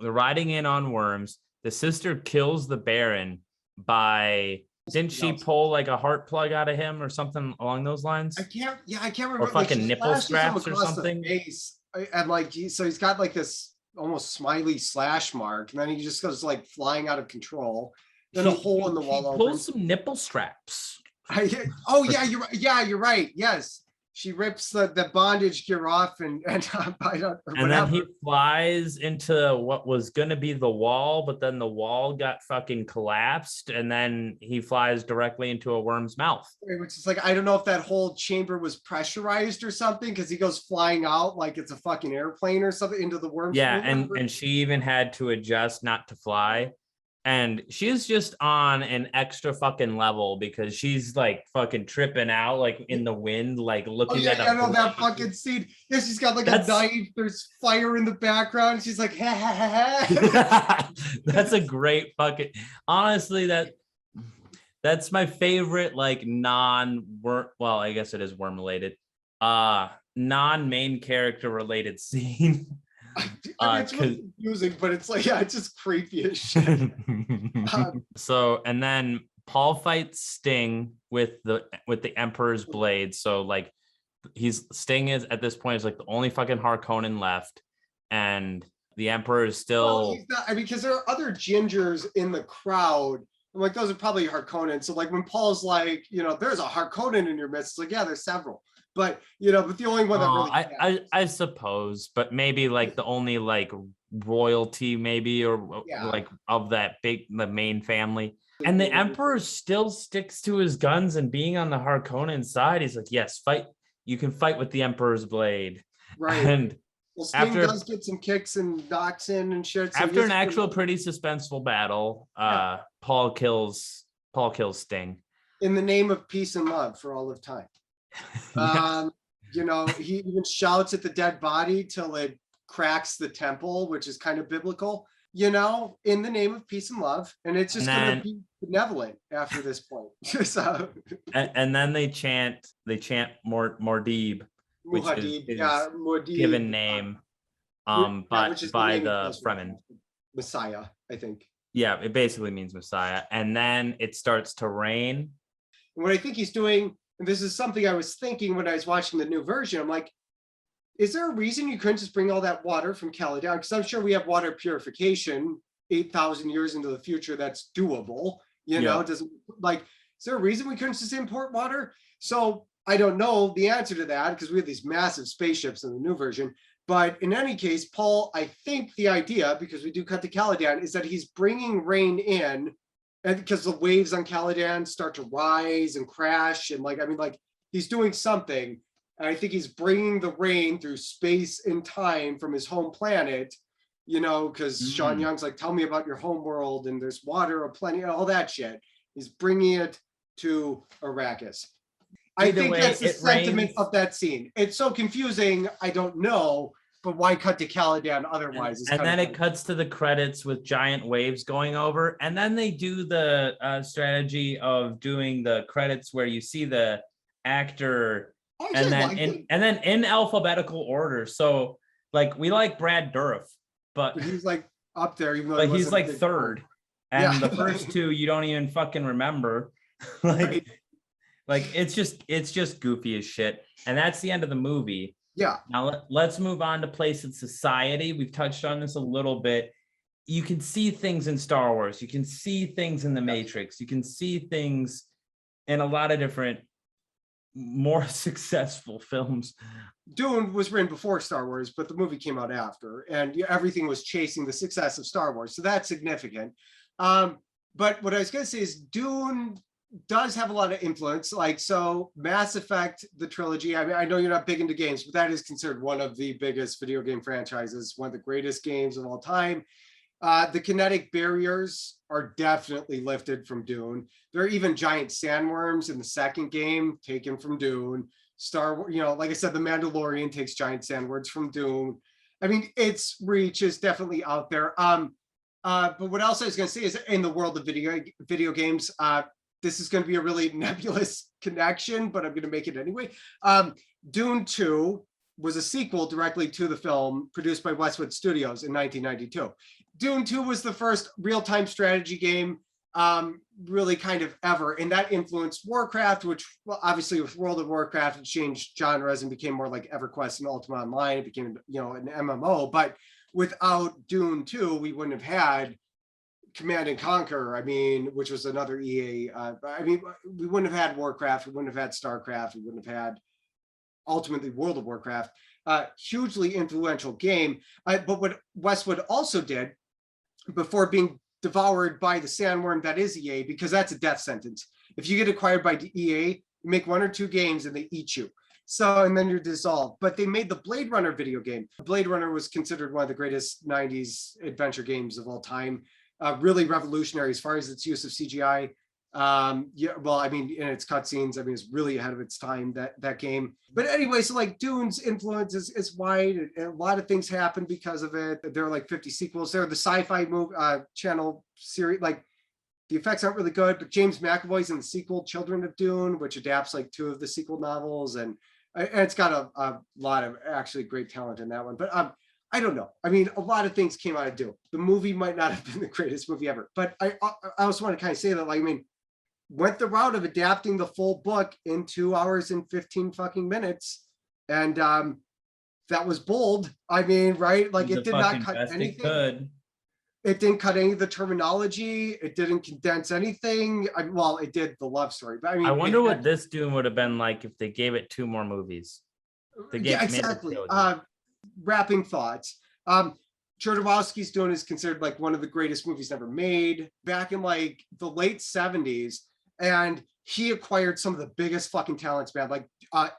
S1: they're riding in on worms. The sister kills the Baron by, didn't she pull like a heart plug out of him or something along those lines?
S2: I can't remember.
S1: Or fucking
S2: she
S1: nipple
S2: slashes him
S1: straps or
S2: across
S1: something.
S2: The face, and like so he's got like this almost smiley slash mark, and then he just goes like flying out of control. Then a hole in the wall opens.
S1: Pulls some nipple straps.
S2: Oh yeah, you're right. Yeah, you're right. Yes. She rips the bondage gear off and
S1: then he flies into what was going to be the wall, but then the wall got fucking collapsed, and then he flies directly into a worm's mouth.
S2: Which is like, I don't know if that whole chamber was pressurized or something, because he goes flying out like it's a fucking airplane or something into the worm's.
S1: Yeah, and she even had to adjust not to fly. And she's just on an extra fucking level because she's like fucking tripping out, like in the wind, like looking at.
S2: I know that fucking scene. Yeah, she's got like a knife. There's fire in the background. She's like, ha ha ha ha.
S1: That's a great fucking. Honestly, that's my favorite, like non-worm. Well, I guess it is worm related. Non-main character related scene.
S2: It's really confusing, but it's like, yeah, it's just creepy as shit.
S1: So, and then Paul fights Sting with the Emperor's blade. So like Sting is at this point is like the only fucking Harkonnen left, and the Emperor is still.
S2: Well, he's not, I mean, because there are other gingers in the crowd. I'm like, those are probably Harkonnen. So like when Paul's like, there's a Harkonnen in your midst, it's like, yeah, there's several. But but the only one that really
S1: I suppose, but maybe like the only like royalty maybe or like of that the main family. And the Emperor still sticks to his guns, and being on the Harkonnen side, he's like, yes, fight. You can fight with the Emperor's blade.
S2: Right.
S1: And
S2: Sting does get some kicks and knocks in and shit. So
S1: after an actual pretty suspenseful battle, Paul kills Sting.
S2: In the name of peace and love for all of time. He even shouts at the dead body till it cracks the temple, which is kind of biblical, in the name of peace and love. And it's just going to be benevolent after this point. So,
S1: and then they chant Mordib, which is
S2: Mordib,
S1: given name by the Fremen.
S2: Messiah, I think.
S1: Yeah, it basically means Messiah. And then it starts to rain.
S2: And what I think he's doing, and this is something I was thinking when I was watching the new version, I'm like, is there a reason you couldn't just bring all that water from Caladan? Because I'm sure we have water purification 8,000 years into the future that's doable. Is there a reason we couldn't just import water? So I don't know the answer to that because we have these massive spaceships in the new version. But in any case, Paul, I think the idea, because we do cut to Caladan, is that he's bringing rain in. And because the waves on Caladan start to rise and crash, and he's doing something. And I think he's bringing the rain through space and time from his home planet, because Sean Young's like, tell me about your home world, and there's water aplenty, all that shit. He's bringing it to Arrakis. I think that's the sentiment of that scene. It's so confusing, I don't know. But why cut to Caladan otherwise?
S1: And then it cuts to the credits with giant waves going over. And then they do the strategy of doing the credits where you see the actor and then in alphabetical order. So like we like Brad Dourif, but
S2: he's like up there, even though
S1: he's like third. And the first two you don't even fucking remember. Like it's just goofy as shit. And that's the end of the movie.
S2: Yeah.
S1: Now let's move on to place in society. We've touched on this a little bit. You can see things in Star Wars. You can see things in the Matrix. You can see things in a lot of different, more successful films.
S2: Dune was written before Star Wars, but the movie came out after, and everything was chasing the success of Star Wars. So that's significant. But what I was going to say is Dune does have a lot of influence. So Mass Effect, the trilogy, I mean, I know you're not big into games, but that is considered one of the biggest video game franchises, one of the greatest games of all time. The kinetic barriers are definitely lifted from Dune. There are even giant sandworms in the second game taken from Dune. Star Wars, like I said, The Mandalorian takes giant sandworms from Dune. I mean, its reach is definitely out there. But what else I was going to say is in the world of video games, this is going to be a really nebulous connection, but I'm going to make it anyway. Dune 2 was a sequel directly to the film produced by Westwood Studios in 1992. Dune 2 was the first real-time strategy game, really kind of ever, and that influenced Warcraft, which, well, obviously with World of Warcraft, it changed genres and became more like EverQuest and Ultima Online. It became, an MMO. But without Dune 2, we wouldn't have had Command and Conquer, which was another EA. We wouldn't have had Warcraft. We wouldn't have had StarCraft. We wouldn't have had ultimately World of Warcraft. Hugely influential game. But what Westwood also did before being devoured by the sandworm that is EA, because that's a death sentence. If you get acquired by EA, you make 1 or 2 games and they eat you. So, and then you're dissolved. But they made the Blade Runner video game. Blade Runner was considered one of the greatest 90s adventure games of all time. Really revolutionary as far as its use of CGI. In its cutscenes, it's really ahead of its time, that game. But anyway, so like Dune's influence is wide, and a lot of things happen because of it. There are like 50 sequels. There are the Sci-Fi Channel series. Like, the effects aren't really good, but James McAvoy's in the sequel Children of Dune, which adapts like 2 of the sequel novels, and it's got a lot of actually great talent in that one. But I don't know. A lot of things came out of Dune. The movie might not have been the greatest movie ever, but I also want to kind of say that, went the route of adapting the full book in 2 hours and 15 fucking minutes. And that was bold. Right? Like, it did not cut anything. It didn't cut any of the terminology. It didn't condense anything. It did the love story. But
S1: I wonder what this Dune would have been like if they gave it 2 more movies.
S2: Yeah, exactly. Wrapping thoughts. Jodorowsky's Dune is considered like one of the greatest movies ever made. Back in like the late 70s, and he acquired some of the biggest fucking talents, man. Like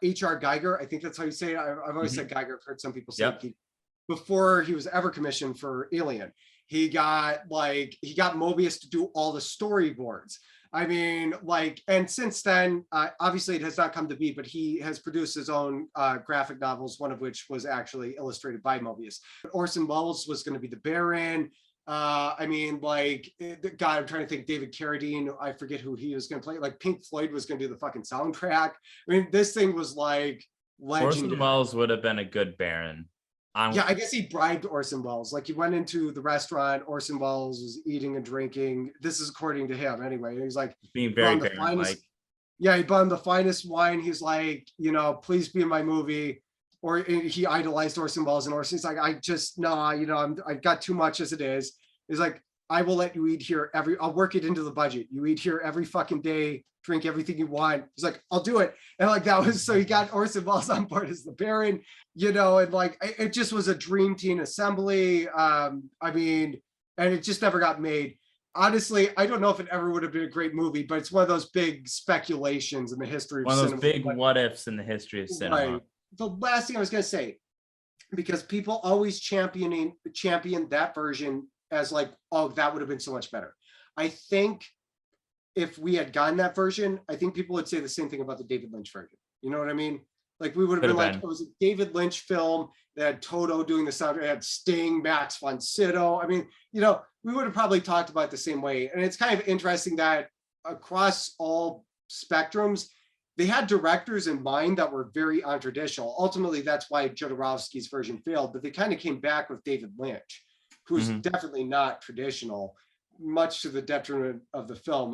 S2: H.R. Geiger, I think that's how you say it. I've always said Geiger. I've heard some people say it. Before he was ever commissioned for Alien, he got Mobius to do all the storyboards. And since then, obviously it has not come to be, but he has produced his own graphic novels, one of which was actually illustrated by Mobius. Orson Welles was going to be the Baron. I'm trying to think, David Carradine, I forget who he was going to play. Like, Pink Floyd was going to do the fucking soundtrack. This thing was like legendary.
S1: Orson Welles would have been a good Baron.
S2: Yeah, I guess he bribed Orson Welles. Like, he went into the restaurant, Orson Welles was eating and drinking. This is according to him anyway. He's like,
S1: being very Baron-like.
S2: Yeah, he bought him the finest wine. He's like, please be in my movie. Or he idolized Orson Welles, and Orson's like, I've got too much as it is. He's like, I will let you eat here I'll work it into the budget. You eat here every fucking day, drink everything you want. He's like, I'll do it. And like, that was, so he got Orson Welles on board as the Baron, and like, it just was a dream team assembly. And it just never got made. Honestly, I don't know if it ever would have been a great movie, but it's one of those big speculations in the history of cinema.
S1: One of those big what ifs in the history of cinema.
S2: Right. The last thing I was going to say, because people always champion that version as like, oh, that would have been so much better. I think if we had gotten that version, I think people would say the same thing about the David Lynch version. You know what I mean? Like, we would have been like, it was a David Lynch film that had Toto doing the sound, it had Sting, Max von Sydow. We would have probably talked about it the same way. And it's kind of interesting that across all spectrums, they had directors in mind that were very untraditional. Ultimately, that's why Jodorowsky's version failed, but they kind of came back with David Lynch, who's definitely not traditional, much to the detriment of the film.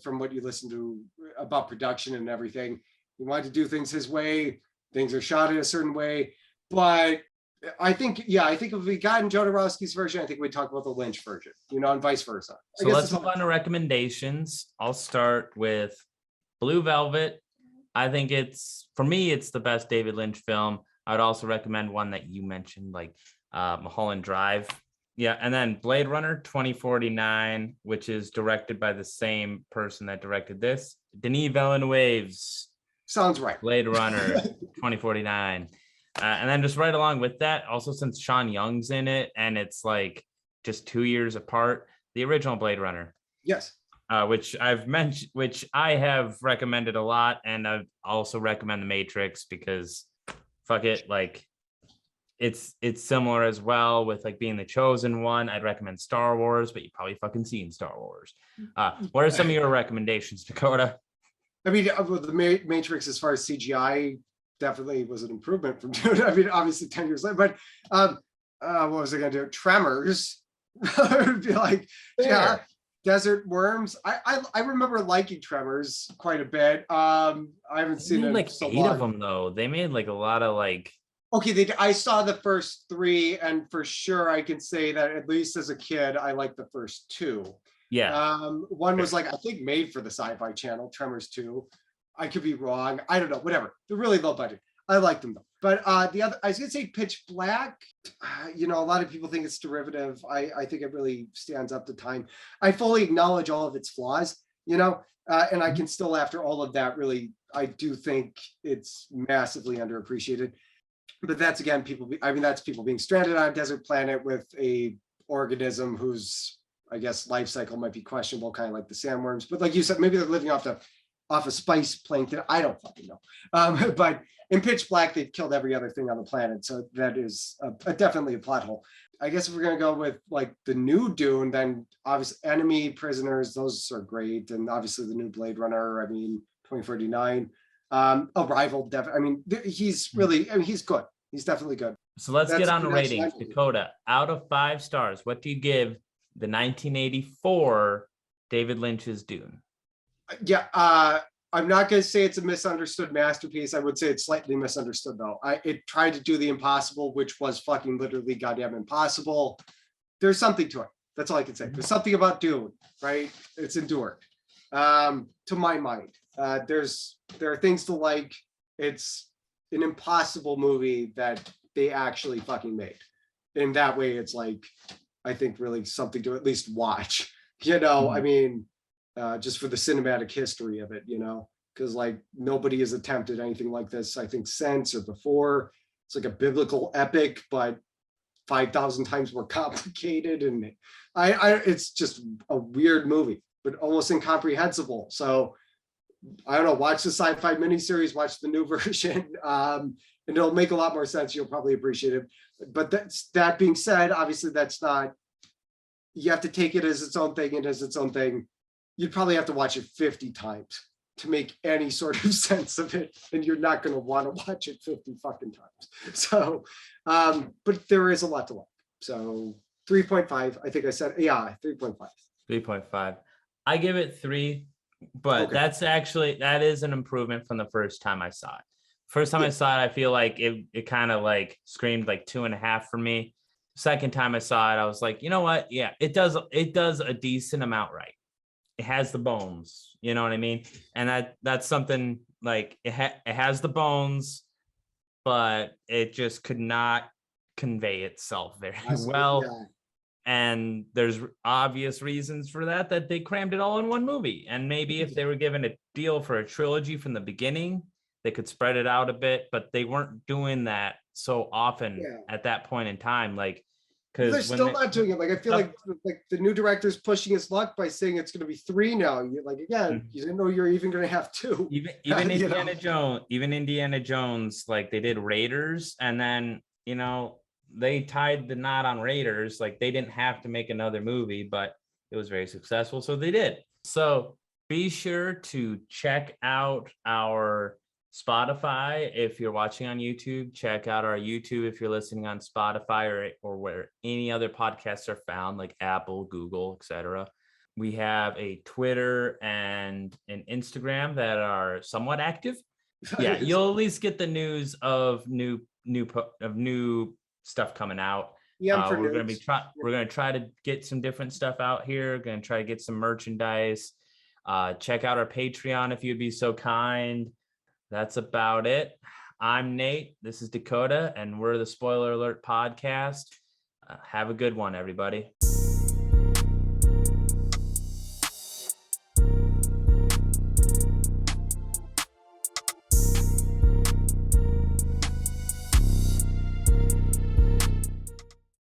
S2: From what you listen to about production and everything, he wanted to do things his way. Things are shot in a certain way. But I think if we got in Jodorowsky's version, I think we'd talk about the Lynch version, and vice versa.
S1: So let's move on to recommendations. I'll start with Blue Velvet. I think it's the best David Lynch film. I would also recommend one that you mentioned, like Mulholland Drive. Yeah, and then Blade Runner 2049, which is directed by the same person that directed this, Denis Villeneuve's.
S2: Sounds right.
S1: Blade Runner 2049. And then just right along with that, also since Sean Young's in it and it's like just 2 years apart, the original Blade Runner.
S2: Yes.
S1: Which I have recommended a lot, and I also recommend The Matrix because fuck it, like it's similar as well with like being the chosen one. I'd recommend Star Wars, but you've probably fucking seen Star Wars. What are some of your recommendations, Dakota?
S2: The Matrix, as far as CGI, definitely was an improvement from Dune. Obviously 10 years later, but what was I going to do? Tremors. It would be like, yeah,
S1: Fair.
S2: desert worms. I remember liking Tremors quite a bit. I haven't
S1: They
S2: seen
S1: made
S2: it in
S1: like
S2: so
S1: 8 of
S2: long.
S1: them though. They made like a lot of like,
S2: Okay, I saw the first three, and for sure I can say that at least as a kid, I liked the first two.
S1: yeah.
S2: One was like, I think made for the Sci-Fi Channel, Tremors 2. I could be wrong. I don't know, whatever. They're really low budget. I like them though. But the other, I was gonna say Pitch Black. You know, a lot of people think it's derivative. I think it really stands up to time. I fully acknowledge all of its flaws, you know, and I can still, after all of that, really, I do think it's massively underappreciated. But that's again, that's people being stranded on a desert planet with a organism whose, I guess, life cycle might be questionable, kind of like the sandworms. But like you said, maybe they're living off a spice plankton. I don't fucking know. But in Pitch Black, they've killed every other thing on the planet. So that is definitely a plot hole. I guess if we're going to go with like the new Dune, then obviously Enemy, Prisoners, those are great. And obviously the new Blade Runner, 2049. Arrival, he's really, he's good. He's definitely good.
S1: So let's
S2: That's
S1: get
S2: a
S1: on the
S2: good
S1: ratings.
S2: excellent movie.
S1: Dakota, out of 5 stars, what do you give the 1984 David Lynch's Dune?
S2: Yeah, I'm not going to say it's a misunderstood masterpiece. I would say it's slightly misunderstood, though. It tried to do the impossible, which was fucking literally goddamn impossible. There's something to it. That's all I can say. There's something about Dune, right? It's endured, to my mind. There are things to like. It's an impossible movie that they actually fucking made. In that way, it's like, I think really something to at least watch. You know, just for the cinematic history of it, you know, because like nobody has attempted anything like this, I think, since or before. It's like a biblical epic, but 5,000 times more complicated. And it's just a weird movie, but almost incomprehensible. So I don't know, watch the sci-fi miniseries, watch the new version, and it'll make a lot more sense. You'll probably appreciate it. But that being said, obviously that's not, you have to take it as its own thing and as its own thing. You'd probably have to watch it 50 times to make any sort of sense of it. And you're not going to want to watch it 50 fucking times. So, but there is a lot to like. So 3.5, I think I said, yeah, 3.5.
S1: 3.5. I give it 3, but
S2: Okay.
S1: that is an improvement from the first time I saw it. First time I saw it, I feel like it kind of like screamed like 2.5 for me. Second time I saw it, I was like, you know what? Yeah, it does a decent amount right. It has the bones, you know what I mean? And that's something like it has the bones, but it just could not convey itself very well.
S2: Yeah.
S1: And there's obvious reasons for that they crammed it all in one movie. And maybe if they were given a deal for a trilogy from the beginning, they could spread it out a bit, but they weren't doing that so often at that point in time. Like, because
S2: they're still not doing it. Like, I feel like the new director's pushing his luck by saying it's going to be 3 now. You're like, again, you didn't know you're even going to have 2.
S1: Even Indiana Jones, like they did Raiders, and then, you know, they tied the knot on Raiders. Like they didn't have to make another movie, but it was very successful, so they did. So be sure to check out our Spotify if you're watching on YouTube. Check out our YouTube if you're listening on Spotify or where any other podcasts are found, like Apple, Google, etc. We have a Twitter and an Instagram that are somewhat active. Yeah, you'll at least get the news of new stuff coming out. We're gonna try to get some different stuff out here. Gonna try to get some merchandise. Check out our Patreon if you'd be so kind. That's about it. I'm Nate. This is Dakota, and we're the Spoiler Alert Podcast. Have a good one, everybody.